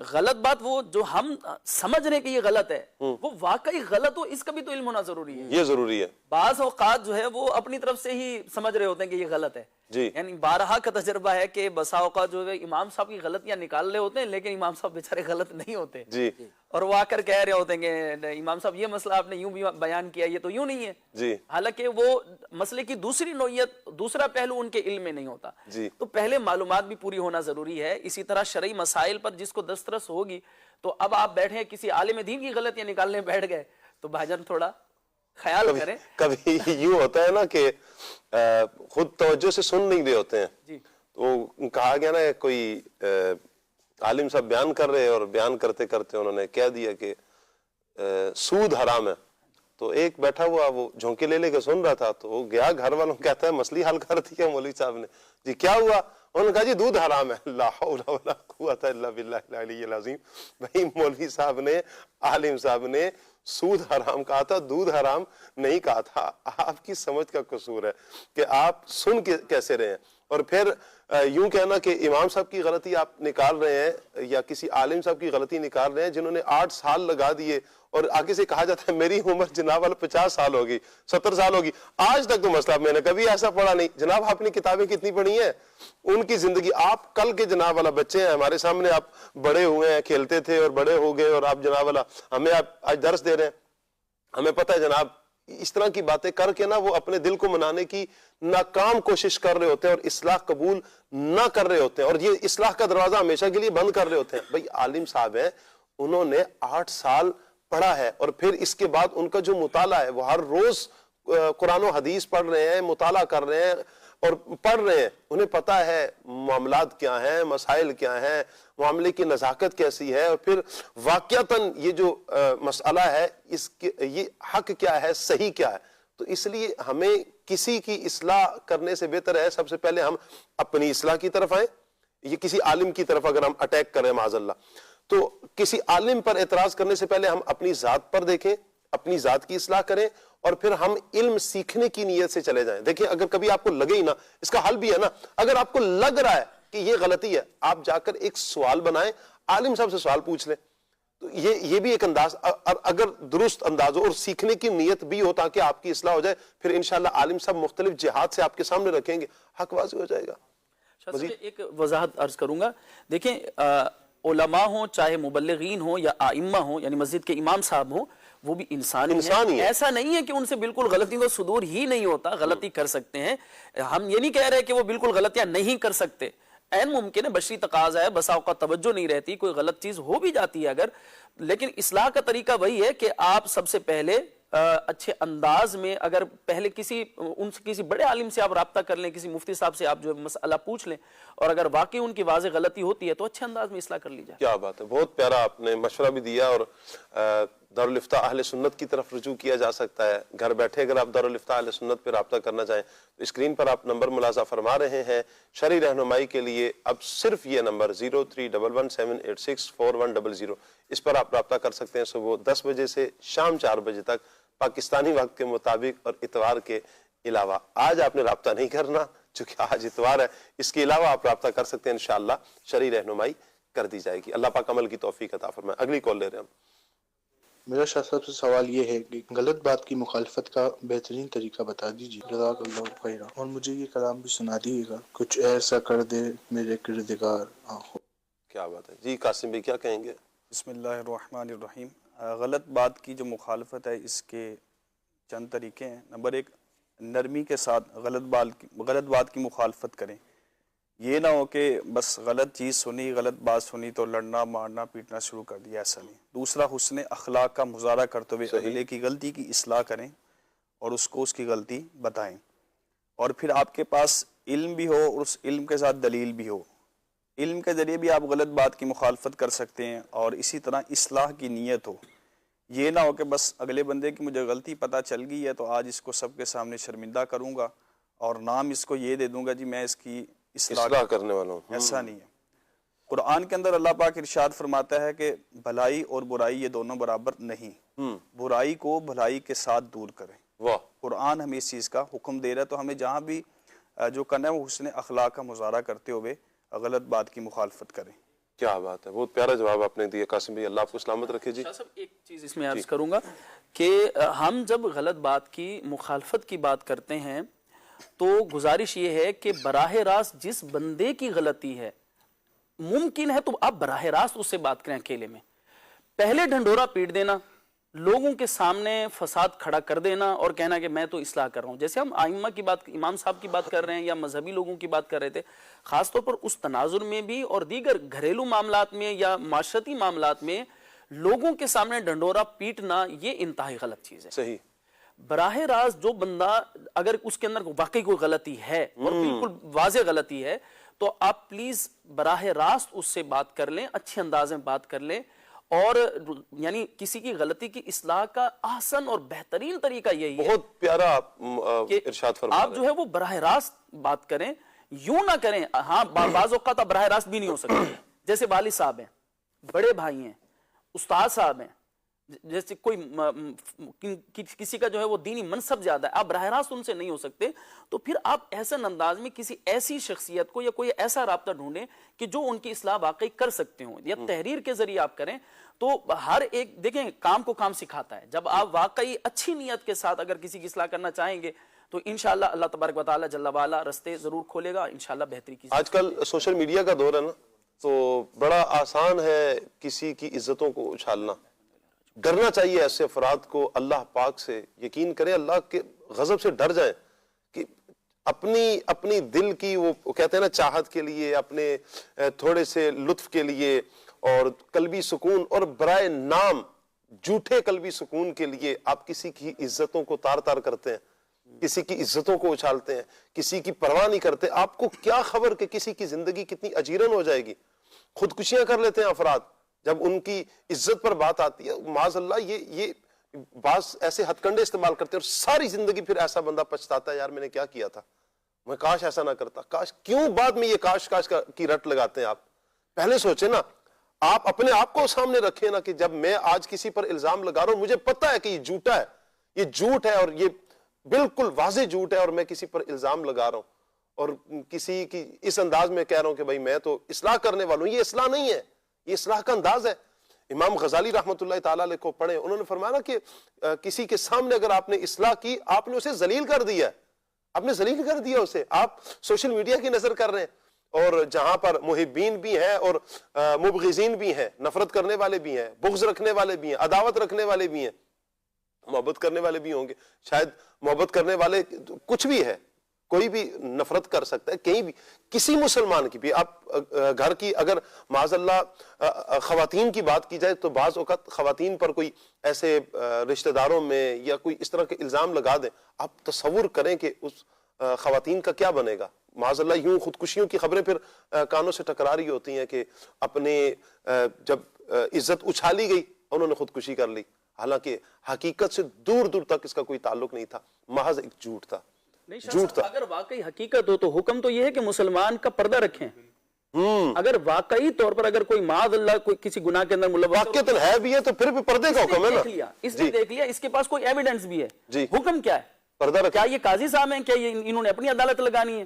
غلط بات وہ جو ہم سمجھ رہے کہ یہ غلط ہے وہ واقعی غلط ہو اس کا بھی تو علم ہونا ضروری ہے. یہ ضروری ہے. بعض اوقات جو ہے وہ اپنی طرف سے ہی سمجھ رہے ہوتے ہیں کہ یہ غلط ہے. جی. یعنی بارہا کا تجربہ ہے کہ بسا اوقات جو ہے امام صاحب کی غلطیاں نکال رہے ہوتے ہیں لیکن امام صاحب بیچارے غلط نہیں ہوتے. جی. اور وہ آ کر کہہ رہے ہوتے ہیں کہ امام صاحب یہ مسئلہ آپ نے یوں بھی بیان کیا یہ تو یوں نہیں ہے. جی. حالانکہ وہ مسئلے کی دوسری نوعیت دوسرا پہلو ان کے علم میں نہیں ہوتا. جی. تو پہلے معلومات بھی پوری ہونا ضروری ہے. اسی طرح شرعی مسائل پر جس کو دسترس ہوگی تو اب آپ بیٹھے کسی عالم دین کی غلطیاں نکالنے بیٹھ گئے تو بھائی جان تھوڑا خیال کریں. کبھی یوں ہوتا ہے نا کہ خود توجہ سے سن نہیں رہے ہوتے ہیں. جی. تو کہا گیا نا کوئی عالم صاحب بیان کر رہے اور بیان کرتے کرتے انہوں نے کہہ دیا کہ سود حرام ہے. تو ایک بیٹھا ہوا وہ جھونکے لے کے سن رہا تھا تو وہ گیا گھر والوں کہتا ہے مسئلہ حل کر دیا مولوی صاحب نے. جی کیا ہوا؟ انہوں نے کہا جی دودھ حرام ہے. لا حول ولا قوت الا باللہ العلی العظیم. بھائی مولوی صاحب نے عالم صاحب نے سود حرام کہا تھا دودھ حرام نہیں کہا تھا. آپ کی سمجھ کا قصور ہے کہ آپ سن کے کیسے رہے ہیں. اور پھر یوں کہنا کہ امام صاحب کی غلطی آپ نکال رہے ہیں یا کسی عالم صاحب کی غلطی نکال رہے ہیں جنہوں نے 8 سال لگا دیے اور آگے سے کہا جاتا ہے میری عمر جناب والا 50 سال ہوگی 70 سال ہوگی آج تک تو مسئلہ میں نے کبھی ایسا پڑھا نہیں. جناب آپ نے کتابیں کتنی پڑھی ہیں ان کی زندگی آپ کل کے جناب والا بچے ہیں ہمارے سامنے آپ بڑے ہوئے ہیں کھیلتے تھے اور بڑے ہو گئے اور آپ جناب والا ہمیں آپ آج درس دے رہے ہیں. ہمیں پتہ ہے جناب اس طرح کی باتیں کر کے نا وہ اپنے دل کو منانے کی ناکام کوشش کر رہے ہوتے ہیں اور اصلاح قبول نہ کر رہے ہوتے ہیں اور یہ اصلاح کا دروازہ ہمیشہ کے لیے بند کر رہے ہوتے ہیں. بھئی عالم صاحب ہیں انہوں نے 8 سال پڑھا ہے اور پھر اس کے بعد ان کا جو مطالعہ ہے وہ ہر روز قرآن و حدیث پڑھ رہے ہیں مطالعہ کر رہے ہیں اور پڑھ رہے ہیں. انہیں پتہ ہے معاملات کیا ہیں مسائل کیا ہیں معاملے کی نزاکت کیسی ہے اور پھر واقعتاً یہ جو مسئلہ ہے اس کے یہ حق کیا ہے صحیح کیا ہے. تو اس لیے ہمیں کسی کی اصلاح کرنے سے بہتر ہے سب سے پہلے ہم اپنی اصلاح کی طرف آئیں. یہ کسی عالم کی طرف اگر ہم اٹیک کریں معاذ اللہ تو کسی عالم پر اعتراض کرنے سے پہلے ہم اپنی ذات پر دیکھیں اپنی ذات کی اصلاح کریں اور پھر ہم علم سیکھنے کی نیت سے چلے جائیں. دیکھیں اگر کبھی آپ کو لگے ہی نا اس کا حل بھی ہے نا اگر آپ کو لگ رہا ہے کہ یہ غلطی ہے آپ جا کر ایک سوال بنائیں عالم صاحب سے سوال پوچھ لیں. تو یہ بھی ایک انداز اگر درست انداز ہو اور سیکھنے کی نیت بھی ہو تاکہ آپ کی اصلاح ہو جائے پھر انشاءاللہ عالم صاحب مختلف جہات سے آپ کے سامنے رکھیں گے حق واضح ہو جائے گا. ایک وضاحت عرض کروں گا. دیکھیں علماء ہوں چاہے مبلغین ہوں یا آئمہ ہوں یعنی مسجد کے امام صاحب ہوں وہ بھی انسان ہی ہے. ایسا نہیں ہے کہ ان سے بالکل غلطی کو صدور ہی نہیں ہوتا غلطی کر سکتے ہیں. ہم یہ نہیں کہہ رہے کہ وہ بالکل غلطیاں نہیں کر سکتے عین ممکن ہے بشری تقاضا ہے بسا اوقات توجہ نہیں رہتی کوئی غلط چیز ہو بھی جاتی ہے اگر لیکن اصلاح کا طریقہ وہی ہے کہ آپ سب سے پہلے اچھے انداز میں اگر پہلے کسی بڑے عالم سے آپ رابطہ کر لیں کسی مفتی صاحب سے آپ جو مسئلہ پوچھ لیں اور اگر واقعی ان کی واضح غلطی ہوتی ہے تو اچھے انداز میں اصلاح کر لی جائے. کیا بات ہے بہت پیارا آپ نے مشورہ بھی دیا. اور دارالفتہ اہل سنت کی طرف رجوع کیا جا سکتا ہے گھر بیٹھے اگر آپ دارالفتہ اہل سنت پہ رابطہ کرنا چاہیں تو اسکرین پر آپ نمبر ملاحظہ فرما رہے ہیں شرعی رہنمائی کے لیے. اب صرف یہ نمبر 0311786400 اس پر آپ رابطہ کر سکتے ہیں صبح 10 بجے سے شام 4 بجے تک پاکستانی وقت کے مطابق اور اتوار کے علاوہ. آج آپ نے رابطہ نہیں کرنا چونکہ آج اتوار ہے اس کے علاوہ آپ رابطہ کر سکتے ہیں انشاءاللہ شرعی رہنمائی کر دی جائے گی. اللہ پاک عمل کی توفیق عطا فرمائے. اگلی کال لے رہے ہیں ہم. میرا شاہ صاحب سے سوال یہ ہے کہ غلط بات کی مخالفت کا بہترین طریقہ بتا دیجیے جزاک اللہ خیرا اور مجھے یہ کلام بھی سنا دیجیے گا کچھ ایسا کر دے میرے کردگار آنکھوں. کیا بات ہے جی قاسم بھی کیا کہیں گے؟ بسم اللہ الرحمن الرحیم. غلط بات کی جو مخالفت ہے اس کے چند طریقے ہیں. نمبر 1 نرمی کے ساتھ غلط بات کی مخالفت کریں. یہ نہ ہو کہ بس غلط چیز سنی غلط بات سنی تو لڑنا مارنا پیٹنا شروع کر دیا ایسا نہیں. دوسرا حسن اخلاق کا مظاہرہ کرتے ہوئے اگلے کی غلطی کی اصلاح کریں اور اس کو اس کی غلطی بتائیں اور پھر آپ کے پاس علم بھی ہو اور اس علم کے ساتھ دلیل بھی ہو. علم کے ذریعے بھی آپ غلط بات کی مخالفت کر سکتے ہیں اور اسی طرح اصلاح کی نیت ہو. یہ نہ ہو کہ بس اگلے بندے کی مجھے غلطی پتہ چل گئی ہے تو آج اس کو سب کے سامنے شرمندہ کروں گا اور نام اس کو یہ دے دوں گا جی میں اس کی اصلاح کرنے والا ہوں. ایسا نہیں ہے. قرآن کے اندر اللہ پاک ارشاد فرماتا ہے کہ بھلائی اور برائی یہ دونوں برابر نہیں. برائی کو بھلائی کے ساتھ دور کریں. قرآن ہمیں اس چیز کا حکم دے رہا ہے. تو ہمیں جہاں بھی جو کرنا ہے وہ حسن اخلاق کا مظاہرہ کرتے ہوئے غلط بات کی مخالفت کریں. کیا بات ہے، بہت پیارا جواب آپ نے دیا قاسم بھائی، اللہ آپ کو سلامت رکھے جی۔ شاہ صاحب ایک چیز اس میں عرض کروں گا کہ ہم جب غلط بات کی مخالفت کی بات کرتے ہیں تو گزارش یہ ہے کہ براہ راست جس بندے کی غلطی ہے ممکن ہے تو آپ براہ راست اس سے بات کریں اکیلے میں، پہلے ڈھنڈورا پیٹ دینا، لوگوں کے سامنے فساد کھڑا کر دینا اور کہنا کہ میں تو اصلاح کر رہا ہوں، جیسے ہم ائمہ کی بات، امام صاحب کی بات کر رہے ہیں یا مذہبی لوگوں کی بات کر رہے تھے، خاص طور پر اس تناظر میں بھی اور دیگر گھریلو معاملات میں یا معاشرتی معاملات میں لوگوں کے سامنے ڈنڈورا پیٹنا یہ انتہائی غلط چیز ہے۔ صحیح۔ براہ راست جو بندہ اگر اس کے اندر واقعی کوئی غلطی ہے اور بالکل واضح غلطی ہے تو آپ پلیز براہ راست اس سے بات کر لیں، اچھے انداز میں بات کر لیں، اور یعنی کسی کی غلطی کی اصلاح کا احسن اور بہترین طریقہ یہی ہے، بہت پیارا آپ کہ ارشاد فرما رہے ہیں۔ آپ جو ہے وہ براہ راست بات کریں، یوں نہ کریں۔ ہاں بعض اوقات آپ براہ راست بھی نہیں ہو سکتے، جیسے والد صاحب ہیں، بڑے بھائی ہیں، استاد صاحب ہیں، جیسے کوئی کسی کا جو ہے وہ دینی منصب زیادہ ہے، آپ براہ راست ان سے نہیں ہو سکتے، تو پھر آپ احسن انداز میں کسی ایسی شخصیت کو یا کوئی ایسا رابطہ ڈھونڈیں کہ جو ان کی اصلاح واقعی کر سکتے ہوں، یا تحریر کے ذریعے آپ کریں۔ تو ہر ایک دیکھیں کام کو کام سکھاتا ہے، جب آپ واقعی اچھی نیت کے ساتھ اگر کسی کی اصلاح کرنا چاہیں گے تو انشاءاللہ اللہ تبارک و تعالی جل وعلا رستے ضرور کھولے گا، انشاءاللہ بہتری کی۔ آج کل سوشل میڈیا کا دور ہے نا، تو بڑا آسان ہے کسی کی عزتوں کو اچھالنا۔ ڈرنا چاہیے ایسے افراد کو اللہ پاک سے، یقین کریں اللہ کے غضب سے ڈر جائیں کہ اپنی دل کی وہ کہتے ہیں نا چاہت کے لیے، اپنے تھوڑے سے لطف کے لیے اور قلبی سکون اور برائے نام جھوٹے قلبی سکون کے لیے آپ کسی کی عزتوں کو تار تار کرتے ہیں، کسی کی عزتوں کو اچھالتے ہیں، کسی کی پرواہ نہیں کرتے۔ آپ کو کیا خبر کہ کسی کی زندگی کتنی اجیرن ہو جائے گی۔ خودکشیاں کر لیتے ہیں افراد جب ان کی عزت پر بات آتی ہے، معاذ اللہ یہ بعض ایسے ہتھ کنڈے استعمال کرتے ہیں اور ساری زندگی پھر ایسا بندہ پچھتاتا ہے، یار میں نے کیا کیا تھا، میں کاش ایسا نہ کرتا، کاش۔ کیوں بعد میں یہ کاش کی رٹ لگاتے ہیں؟ آپ پہلے سوچیں نا، آپ اپنے آپ کو سامنے رکھیں نا کہ جب میں آج کسی پر الزام لگا رہا ہوں، مجھے پتا ہے کہ یہ جھوٹا ہے، یہ جھوٹ ہے اور یہ بالکل واضح جھوٹ ہے، اور میں کسی پر الزام لگا رہا ہوں اور کسی کی اس انداز میں کہہ رہا ہوں کہ بھائی میں تو اصلاح کرنے والا ہوں۔ یہ اصلاح نہیں ہے، یہ اصلاح کا انداز ہے۔ امام غزالی رحمۃ اللہ تعالیٰ علیہ کو پڑھیں، انہوں نے فرمایا کہ کسی کے سامنے اگر آپ نے اصلاح کی، آپ نے اسے ذلیل کر دیا ہے، آپ نے ذلیل کر دیا اسے۔ آپ سوشل میڈیا کی نظر کر رہے ہیں، اور جہاں پر محبین بھی ہیں اور مبغضین بھی ہیں، نفرت کرنے والے بھی ہیں، بغض رکھنے والے بھی ہیں، عداوت رکھنے والے بھی ہیں، محبت کرنے والے بھی ہوں گے۔ شاید محبت کرنے والے کچھ بھی ہے، کوئی بھی نفرت کر سکتا ہے، کہیں بھی کسی مسلمان کی بھی۔ آپ گھر کی اگر معاذ اللہ خواتین کی بات کی جائے تو بعض اوقات خواتین پر کوئی ایسے رشتہ داروں میں یا کوئی اس طرح کے الزام لگا دیں، آپ تصور کریں کہ اس خواتین کا کیا بنے گا۔ معاذ اللہ یوں خودکشیوں کی خبریں پھر کانوں سے ٹکرا رہی ہوتی ہیں کہ اپنے جب عزت اچھالی گئی انہوں نے خودکشی کر لی، حالانکہ حقیقت سے دور دور تک اس کا کوئی تعلق نہیں تھا، محض ایک جھوٹ تھا۔ اگر واقعی حقیقت ہو تو حکم تو یہ ہے کہ مسلمان کا پردہ رکھیں۔ اگر واقعی طور پر اگر کوئی معاذ اللہ کوئی کسی گناہ کے اندر ملوث واقعتاً ہے بھی ہے تو پھر بھی پردے کا حکم ہے نا۔ اس نے دیکھ لیا، اس کے پاس کوئی ایویڈنس بھی ہے، حکم کیا ہے؟ کیا یہ قاضی صاحب ہیں؟ کیا یہ انہوں نے اپنی عدالت لگانی ہے؟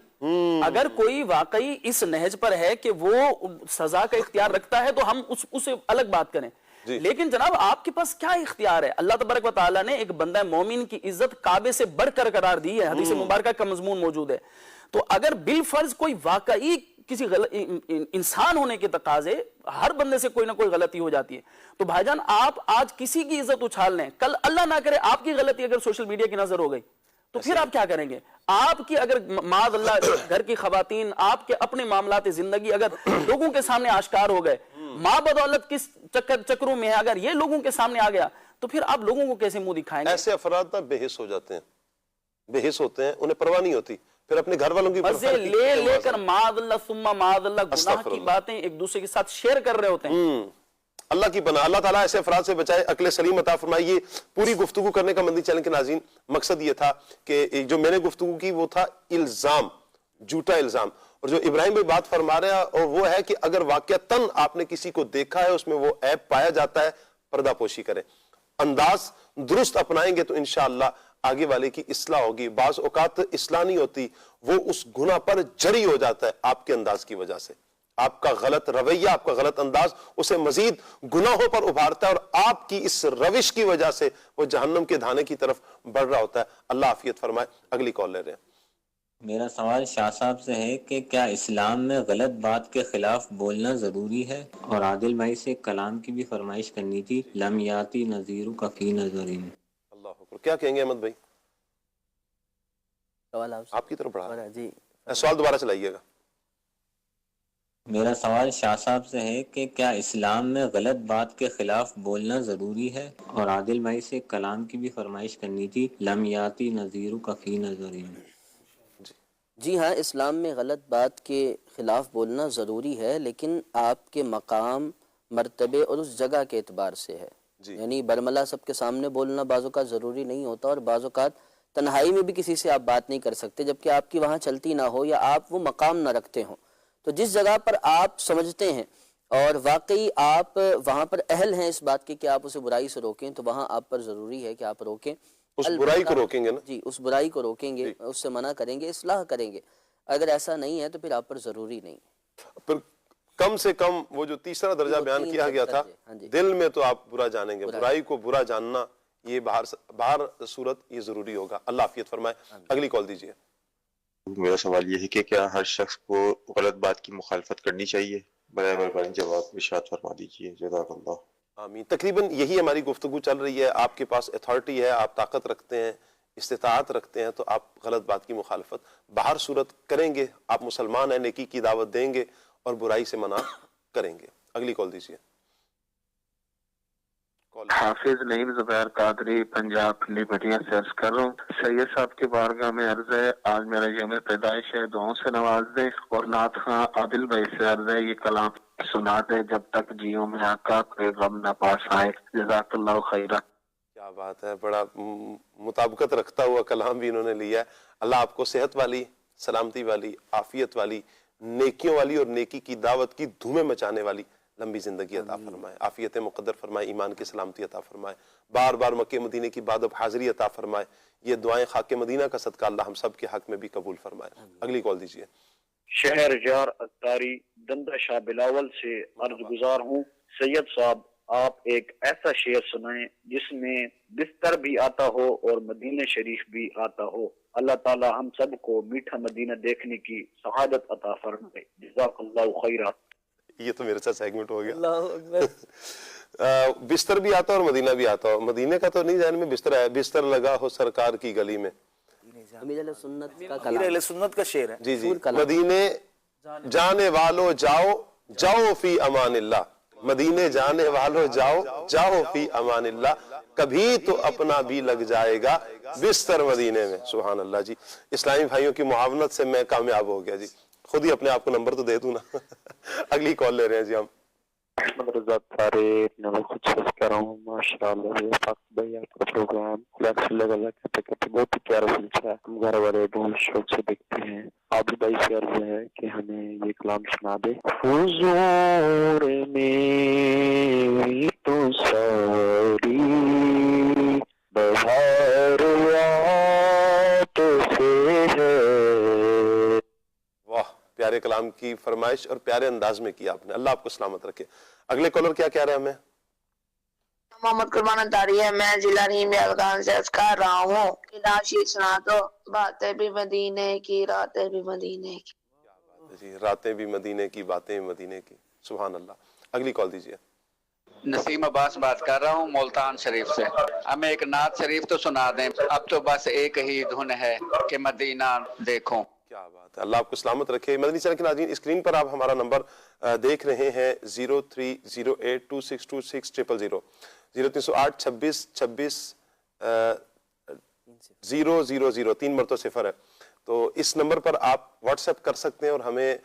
اگر کوئی واقعی اس نہج پر ہے کہ وہ سزا کا اختیار رکھتا ہے تو ہم اسے الگ بات کریں، لیکن جناب آپ کے پاس کیا اختیار ہے؟ اللہ تبارک و تعالیٰ نے ایک بندہ مومن کی عزت کعبے سے بڑھ کر قرار دی ہے، حدیث مبارکہ کا مضمون موجود ہے۔ تو اگر بالفرض کوئی واقعی کسی انسان ہونے کے تقاضے، ہر بندے سے کوئی نہ کوئی غلطی ہو جاتی ہے، تو بھائی جان آپ آج کسی کی عزت اچھال لیں، کل اللہ نہ کرے آپ کی غلطی اگر سوشل میڈیا کی نظر ہو گئی تو پھر آپ کیا کریں گے؟ آپ کی اگر معاذ اللہ گھر کی خواتین، آپ کے اپنے معاملات زندگی اگر لوگوں کے سامنے آشکار ہو گئے، ماں بدولت کس چکروں میں ہے، اگر یہ لوگوں کے سامنے آ گیا تو پھر آپ لوگوں کو کیسے منہ دکھائیں گے؟ ایسے افراد نہ بے حس ہو جاتے ہیں، بے حس ہوتے ہیں، انہیں پرواہ نہیں ہوتی، پھر اپنے گھر والوں کی مزے لے کر معاذ اللہ ثم معاذ اللہ گناہ کی باتیں ایک دوسرے کے ساتھ شیئر کر رہے ہوتے ہیں۔ اللہ کی پناہ، اللہ تعالیٰ ایسے افراد سے بچائے، عقل سلیم عطا فرمائے۔ یہ پوری گفتگو کرنے کا مدنی چینل کے ناظرین مقصد یہ تھا کہ جو میں نے گفتگو کی وہ تھا الزام، جھوٹا الزام، اور جو ابراہیم بھائی بات فرما رہے ہیں اور وہ ہے کہ اگر واقعتاً آپ نے کسی کو دیکھا ہے اس میں وہ عیب پایا جاتا ہے، پردہ پوشی کریں، انداز درست اپنائیں گے تو انشاءاللہ آگے والے کی اصلاح ہوگی۔ بعض اوقات اصلاح نہیں ہوتی، وہ اس گناہ پر جری ہو جاتا ہے آپ کے انداز کی وجہ سے۔ آپ کا غلط رویہ، آپ کا غلط انداز اسے مزید گناہوں پر ابھارتا ہے، اور آپ کی اس روش کی وجہ سے وہ جہنم کے دھانے کی طرف بڑھ رہا ہوتا ہے۔ اللہ عافیت فرمائے۔ اگلی کال لے رہے ہیں۔ میرا سوال شاہ صاحب سے ہے کہ کیا اسلام میں غلط بات کے خلاف بولنا ضروری ہے؟ اور عادل بھائی سے کلام کی بھی فرمائش کرنی تھی، لم یاتی نذیر کا فی نظرین۔ اللہ اکبر، کیا کہیں گے احمد بھائی؟ سوال آپ کی طرف بڑھا جی، سوال دوبارہ چلائیے گا۔ میرا سوال شاہ صاحب سے ہے کہ کیا اسلام میں غلط بات کے خلاف بولنا ضروری ہے؟ اور عادل بھائی سے کلام کی بھی فرمائش کرنی تھی، لم یاتی نذیر کا فی نظرین۔ جی ہاں، اسلام میں غلط بات کے خلاف بولنا ضروری ہے، لیکن آپ کے مقام، مرتبے اور اس جگہ کے اعتبار سے ہے۔ یعنی برملا سب کے سامنے بولنا بعض اوقات ضروری نہیں ہوتا، اور بعض اوقات تنہائی میں بھی کسی سے آپ بات نہیں کر سکتے جبکہ آپ کی وہاں چلتی نہ ہو یا آپ وہ مقام نہ رکھتے ہوں۔ تو جس جگہ پر آپ سمجھتے ہیں اور واقعی آپ وہاں پر اہل ہیں اس بات کی کہ آپ اسے برائی سے روکیں، تو وہاں آپ پر ضروری ہے کہ آپ روکیں۔ اس برائی کو روکیں گے نا؟ جی، اس برائی کو روکیں گے، اس سے منع کریں گے، اصلاح کریں گے۔ اگر ایسا نہیں ہے تو پھر آپ پر ضروری نہیں۔ پھر کم سے کم وہ جو تیسرا درجہ بیان کیا گیا تھا، دل میں تو آپ برا جانیں گے، برائی کو برا جاننا یہ باہر صورت یہ ضروری ہوگا۔ اللہ عافیت فرمائے۔ اگلی کال دیجیے۔ میرا سوال یہ ہے کہ کیا ہر شخص کو غلط بات کی مخالفت کرنی چاہیے؟ برائے مہربانی جواب ارشاد فرما دیجیے، جزاک اللہ۔ آمین۔ تقریباً یہی ہماری گفتگو چل رہی ہے۔ آپ کے پاس اتھارٹی ہے، آپ طاقت رکھتے ہیں، استطاعت رکھتے ہیں، تو آپ غلط بات کی مخالفت باہر صورت کریں گے۔ آپ مسلمان ہیں، نیکی کی دعوت دیں گے اور برائی سے منع کریں گے۔ اگلی کال دیجیے۔ حافظ نعیم زبیر قادری، پنجاب لیبرٹیاں سے عرض کر رہا ہوں، سید صاحب کی بارگاہ میں عرض ہے آج میرا یوم پیدائش ہے، دعاؤں سے نواز دیں، اور نعت خواں عادل بھائی سے عرض ہے یہ کلام سنا دے جب تک جیوں میں آقا کوئی غم نہ پاس آئے، جزاک اللہ خیرہ۔ کیا بات ہے، بڑا مطابقت رکھتا ہوا کلام بھی انہوں نے لیا ہے۔ اللہ آپ کو صحت والی، سلامتی والی، عافیت والی، نیکیوں والی اور نیکی کی دعوت کی دھومیں مچانے والی لمبی زندگی عطا فرمائے، عافیت مقدر فرمائے، ایمان کی سلامتی عطا فرمائے، بار بار مکہ مدینے کی بادب حاضری عطا فرمائے۔ یہ دعائیں خاک مدینہ کا صدقہ اللہ ہم سب کے حق میں بھی قبول فرمائے۔ اگلی کال دیجیے۔ شہر جار اتاری دندہ شاہ بلاول سے عرض گزار ہوں، سید صاحب آپ ایک ایسا شعر سنائیں جس میں بستر بھی آتا ہو اور مدینہ شریف بھی آتا ہو۔ اللہ تعالی ہم سب کو میٹھا مدینہ دیکھنے کی سعادت عطا فرمائے، جزاک اللہ خیرہ۔ یہ تو میرے ساتھ سیگمنٹ ہو گیا۔ بستر بھی آتا اور مدینہ بھی آتا ہو، مدینہ کا تو نہیں ذہن میں بستر ہے، بستر لگا ہو سرکار کی گلی میں، امیر علیہ سنت کا شعر ہے۔ جی جی، مدینے جانے والو جاؤ جاؤ فی امان اللہ، مدینے جانے والو جاؤ جاؤ فی امان اللہ، کبھی تو اپنا بھی لگ جائے گا بستر مدینے میں۔ سبحان اللہ جی، اسلامی بھائیوں کی معاونت سے میں کامیاب ہو گیا جی، خود ہی اپنے آپ کو نمبر تو دے دوں نا۔ اگلی کال لے رہے ہیں جی ہم۔ احمد رضا تارے میں خود سے کہہ رہا ہوں، ماشاءاللہ بھائی آپ کا پروگرام کہتے کہتے بہت ہی پیارا سلسلہ ہے، ہم گھر والے بہت شوق سے دیکھتے ہیں۔ عابد بھائی سے عرض ہے کہ ہمیں یہ کلام سنا دے۔ حضور میری تو ساری بہار یاد سے ہے۔ واہ، پیارے کلام کی فرمائش اور پیارے انداز میں کیا آپ نے، اللہ آپ کو سلامت رکھے۔ اگلے کالر کیا کہہ رہے ہیں ہمیں؟ محمد قربان اتاری ہے، میں ضلع رحیم یلگان سے عرض کر رہا ہوں کہ ناشید سنا دو، باتیں بھی مدینے کی راتیں بھی مدینے کی۔ جی، راتیں بھی مدینے کی باتیں بھی مدینے کی، سبحان اللہ۔ اگلی کال دیجیے۔ نسیم عباس بات کر رہا ہوں ملتان شریف سے، ہمیں ایک نعت شریف تو سنا دیں، اب تو بس ایک ہی دھن ہے کہ مدینہ دیکھوں۔ کیا بات ہے، اللہ آپ کو سلامت رکھے۔ مدنی چینل کے ناظرین، اسکرین پر آپ ہمارا نمبر دیکھ رہے ہیں 0308262600 0308 26 26 000 3 مرتبہ 0 ہے، تو اس نمبر پر آپ واٹس ایپ کر سکتے ہیں اور ہمیں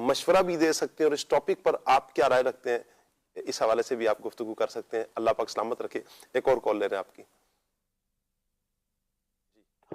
مشورہ بھی دے سکتے ہیں، اور اس ٹاپک پر آپ کیا رائے رکھتے ہیں اس حوالے سے بھی آپ گفتگو کر سکتے ہیں۔ اللہ پاک سلامت رکھے۔ ایک اور کال لے رہے ہیں آپ کی۔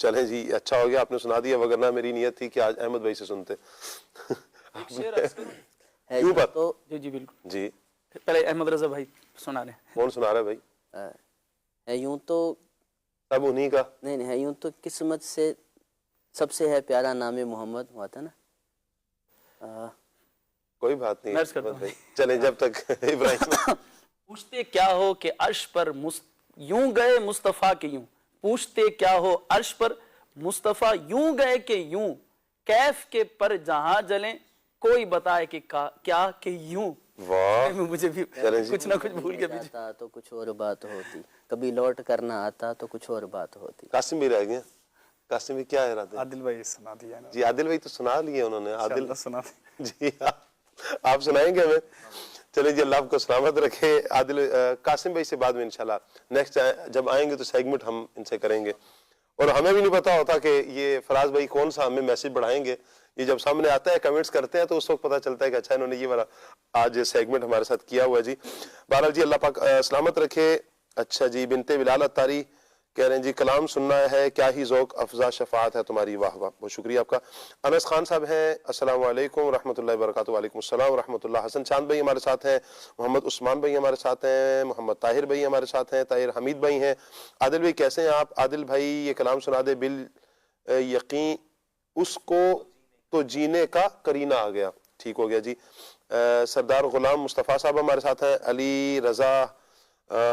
چلیں جی اچھا ہو گیا آپ نے سنا دیا، وگرنہ میری نیت تھی کہ آج احمد بھائی سے سنتے. کیوں بات تو جی بالکل جی پہلے احمد رضا بھائی سنا رہے ہیں. کون سنا رہا ہے بھائی؟ ہے یوں تو سب انہی کا نہیں ہے یوں تو قسمت سے سب سے ہے پیارا نام محمد ہوا تھا نا. کوئی بات نہیں مرض کرتا احمد بھائی. چلیں جب تک ابراہیم پوچھتے کیا ہو کہ عرش پر یوں گئے مصطفیٰ کے یوں، پوچھتے کیا ہو عرش پر مصطفیٰ یوں گئے کہ یوں، کیف کے پر جہاں جلیں کوئی بتائے کہ کیا کہ یوں. واہ مجھے بھی کچھ نہ کچھ بھول کے پیچھے آتا تو کچھ اور بات ہوتی، کبھی لوٹ کرنا آتا تو کچھ اور بات ہوتی. قاسم بھی رہ گیا. قاسم بھی کیا ارادہ؟ عادل بھائی سنا دیا نا. جی عادل بھائی تو سنا لیے انہوں نے. عادل سنا جی آپ سنائیں گے ہمیں؟ چلیں جی اللہ آپ کو سلامت رکھے. عادل قاسم بھائی سے بعد میں انشاءاللہ نیکسٹ جب آئیں گے تو سیگمنٹ ہم ان سے کریں گے. اور ہمیں بھی نہیں پتا ہوتا کہ یہ فراز بھائی کون سا ہمیں میسج بڑھائیں گے. یہ جب سامنے آتا ہے کمنٹس کرتے ہیں تو اس وقت پتا چلتا ہے کہ اچھا انہوں نے یہ والا آج سیگمنٹ ہمارے ساتھ کیا ہوا ہے. جی بہرحال جی اللہ پاک سلامت رکھے. اچھا جی بنت بلال اتاری کہہ رہے ہیں جی کلام سننا ہے کیا ہی ذوق افزا شفاعت ہے تمہاری. واہ واہ بہت شکریہ آپ کا. انس خان صاحب ہیں السلام علیکم ورحمۃ اللہ وبرکاتہ. وعلیکم السلام ورحمۃ اللہ. حسن چاند بھائی ہمارے ساتھ ہیں. محمد عثمان بھائی ہمارے ساتھ ہیں. محمد طاہر بھائی ہمارے ساتھ ہیں. طاہر حمید بھائی ہیں. عادل بھائی کیسے ہیں آپ؟ عادل بھائی یہ کلام سنا دے بال یقین اس کو تو جینے کا کرینہ آ گیا. ٹھیک ہو گیا جی. سردار غلام مصطفیٰ صاحب ہمارے ساتھ ہیں. علی رضا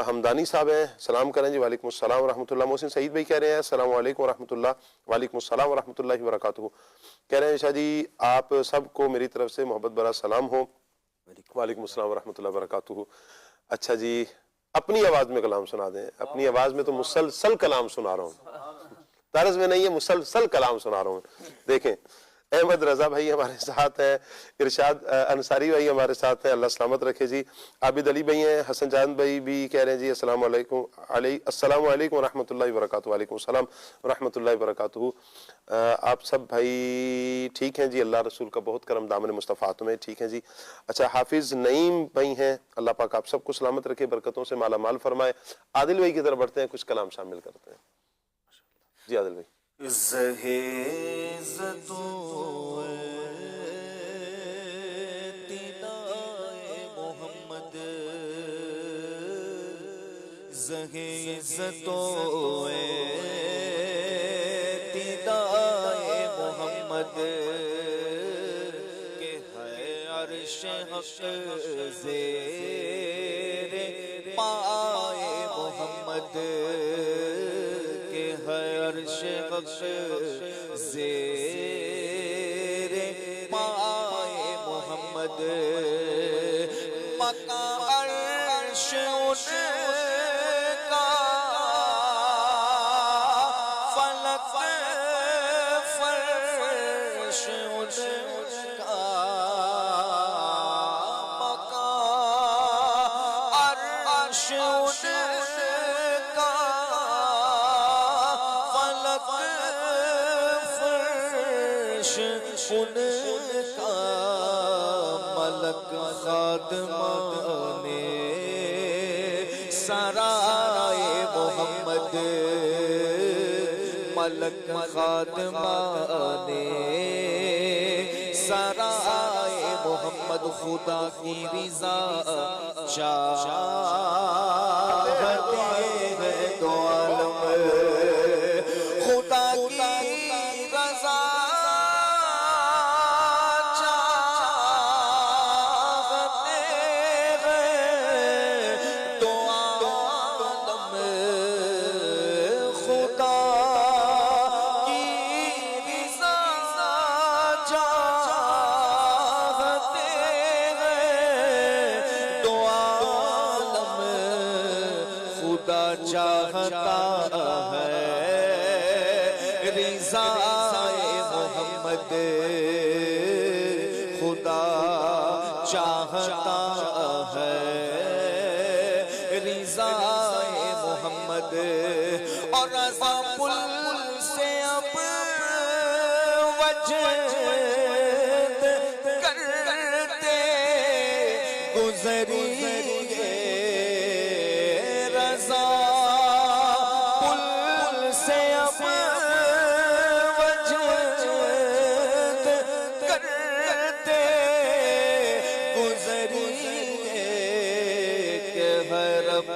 حمدانی صاحب ہیں سلام کریں جی. وعلیکم السلام ورحمۃ اللہ. محسن سعید بھائی کہہ رہے ہیں السلام علیکم ورحمۃ اللہ. وعلیکم السلام ورحمۃ اللہ وبرکاتہ. کہہ رہے ہیں شاہ جی آپ سب کو میری طرف سے محبت برا سلام ہو. وعلیکم السلام ورحمۃ اللہ وبرکاتہ. اچھا جی اپنی آواز میں کلام سنا دیں. اپنی آواز میں تو مسلسل کلام سنا رہا ہوں، طرز میں نہیں ہے، مسلسل کلام سنا رہا ہوں. دیکھیں احمد رضا بھائی ہمارے ساتھ ہیں. ارشاد انصاری بھائی ہمارے ساتھ ہیں اللہ سلامت رکھے جی. عابد علی بھائی ہیں. حسن چاند بھائی بھی کہہ رہے ہیں جی السلام علیکم ورحمۃ اللہ وبرکاتہ. وعلیکم السلام ورحمۃ اللہ وبرکاتہ. آپ سب بھائی ٹھیک ہیں جی؟ اللہ رسول کا بہت کرم دامن مصطفیٰ میں ٹھیک ہیں جی. اچھا حافظ نعیم بھائی ہیں اللہ پاک آپ سب کو سلامت رکھے برکتوں سے مالا مال فرمائے. عادل بھائی کی طرف بڑھتے ہیں کچھ کلام شامل کرتے ہیں. جی عادل بھائی. محمد کے ہے عرش حق زیر پائے محمد کے ہے عرش حق زیر پائے محمد. مقام عرش خادمان سرائے محمد ملک خادمان سرائے محمد خدا کی رضا چاہتے ہیں تو عالم خدا کی رضا اور رضا پل سے اب وجد کرتے گزری رضا پل سے اب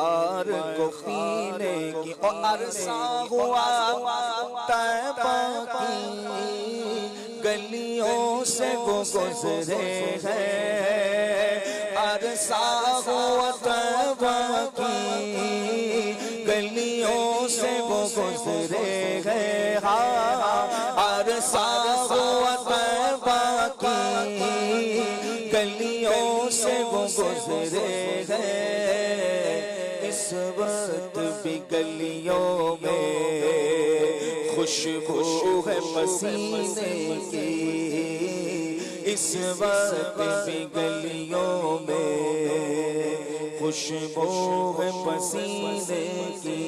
خار کو پینے کی اور عرصہ ہوا طیبہ کی گلیوں سے وہ گزرے ہیں، عرصہ ہوا طیبہ کی گلیوں سے وہ گزرے ہیں، عرصہ ہوا طیبہ کی گلیوں سے وہ گزرے ہیں، اس وقت بھی گلیوں میں خوشبو ہے پسینے کی، اس وقت بھی گلیوں میں خوشبو ہے پسینے کی،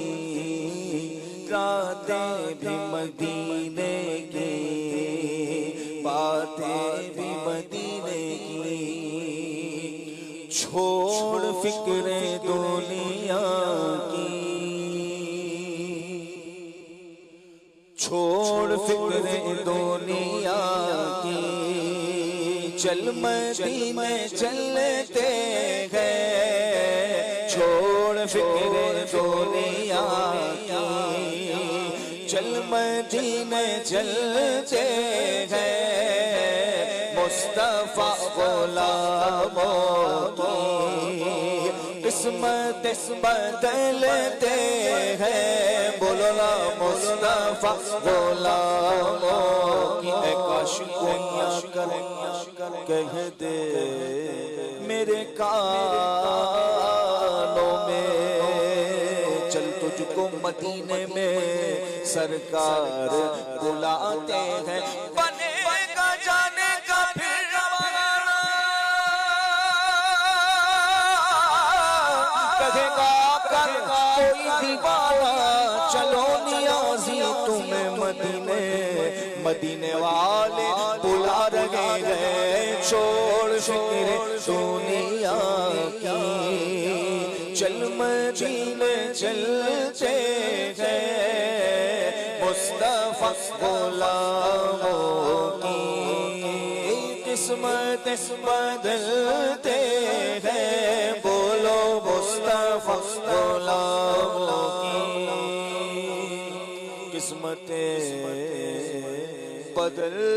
راتیں بھی مدینے کی، باتیں بھی مدینے کی، چھوڑ فکر دنیا کی، چھوڑ فکر دنیا کی، چل مدینے چلتے گئے، چھوڑ فکر دنیا کی، چل مدینے چلتے گئے، مصطفیٰ غلاموں کی قسمت بدلتے ہیں، بولو نا مصطفیٰ غلاموں کی، اے کاش کوئی کر کہہ دے میرے کانوں میں، چل تجھ کو مدینے میں سرکار بلاتے ہیں، بنے گا جانے کا پھر روانہ، کہے گا کر کوئی دیوانہ، چلو نیازی تمہیں مدینے، مدینے والے بلا رہے ہیں، چھوڑ فکر دنیا کی، چل مدینے چلتے ہیں، مصطفیٰ غلاموں کی قسمت بدلتے ہیں، بولو مصطفیٰ غلاموں کی قسمتیں بدلتے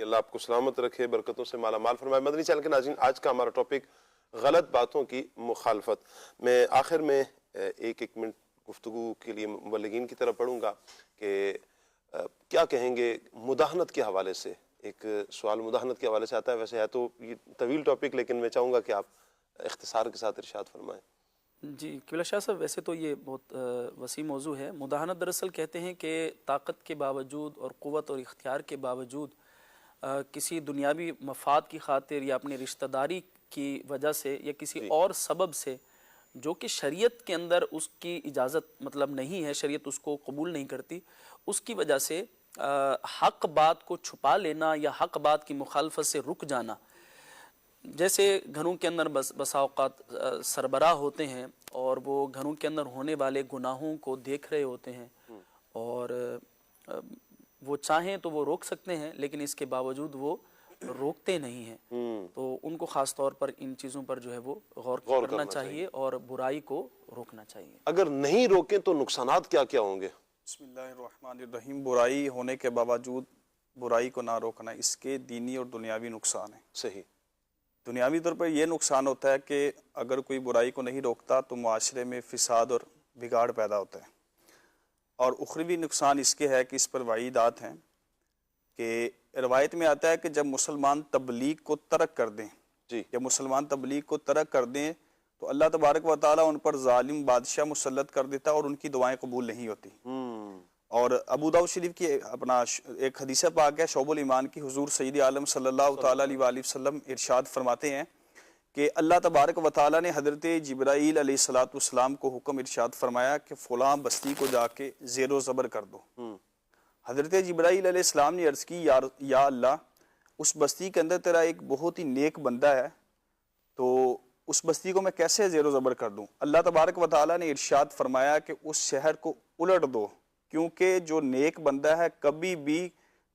اللہ آپ کو سلامت رکھے، برکتوں سے مالا مال فرمائے۔ مدنی چینل کے ناظرین، آج کا ہمارا ٹاپک غلط باتوں کی مخالفت۔ میں آخر میں ایک منٹ گفتگو کے لیے مبلغین کی طرف پڑھوں گا کہ کیا کہیں گے مداہنت کے حوالے سے۔ ایک سوال مداہنت کے حوالے سے آتا ہے، ویسے ہے تو یہ طویل ٹاپک، لیکن میں چاہوں گا کہ آپ اختصار کے ساتھ ارشاد فرمائیں۔ جی قبلہ شاہ صاحب، ویسے تو یہ بہت وسیع موضوع ہے۔ مداہنت دراصل کہتے ہیں کہ طاقت کے باوجود اور قوت اور اختیار کے باوجود کسی دنیاوی مفاد کی خاطر یا اپنی رشتہ داری کی وجہ سے یا کسی اور سبب سے، جو کہ شریعت کے اندر اس کی اجازت مطلب نہیں ہے، شریعت اس کو قبول نہیں کرتی، اس کی وجہ سے حق بات کو چھپا لینا یا حق بات کی مخالفت سے رک جانا۔ جیسے گھروں کے اندر بسا اوقات سربراہ ہوتے ہیں اور وہ گھروں کے اندر ہونے والے گناہوں کو دیکھ رہے ہوتے ہیں، اور وہ چاہیں تو وہ روک سکتے ہیں، لیکن اس کے باوجود وہ روکتے نہیں ہیں، تو ان کو خاص طور پر ان چیزوں پر جو ہے وہ غور کرنا چاہیے اور برائی کو روکنا چاہیے۔ اگر نہیں روکیں تو نقصانات کیا کیا ہوں گے؟ بسم اللہ الرحمن الرحیم۔ برائی ہونے کے باوجود برائی کو نہ روکنا، اس کے دینی اور دنیاوی نقصان ہیں۔ صحیح۔ دنیاوی طور پر یہ نقصان ہوتا ہے کہ اگر کوئی برائی کو نہیں روکتا تو معاشرے میں فساد اور بگاڑ پیدا ہوتا ہے، اور اخروی نقصان اس کے ہے کہ اس پر وعیدات ہیں کہ روایت میں آتا ہے کہ جب مسلمان تبلیغ کو ترک کر دیں، جب مسلمان تبلیغ کو ترک کر دیں تو اللہ تبارک و تعالیٰ ان پر ظالم بادشاہ مسلط کر دیتا ہے اور ان کی دعائیں قبول نہیں ہوتی۔ اور ابو داؤد شریف کی اپنا ایک حدیث پاک ہے شعب الایمان کی، حضور سید عالم صلی اللہ تعالیٰ علیہ وآلہ وسلم ارشاد فرماتے ہیں کہ اللہ تبارک و تعالیٰ نے حضرت جبرائیل علیہ السلام کو حکم ارشاد فرمایا کہ فلاں بستی کو جا کے زیر و زبر کر دو۔ حضرت جبرائیل علیہ السلام نے عرض کی یا اللہ، اس بستی کے اندر تیرا ایک بہت ہی نیک بندہ ہے، تو اس بستی کو میں کیسے زیر و زبر کر دوں؟ اللہ تبارک و تعالیٰ نے ارشاد فرمایا کہ اس شہر کو الٹ دو، کیونکہ جو نیک بندہ ہے کبھی بھی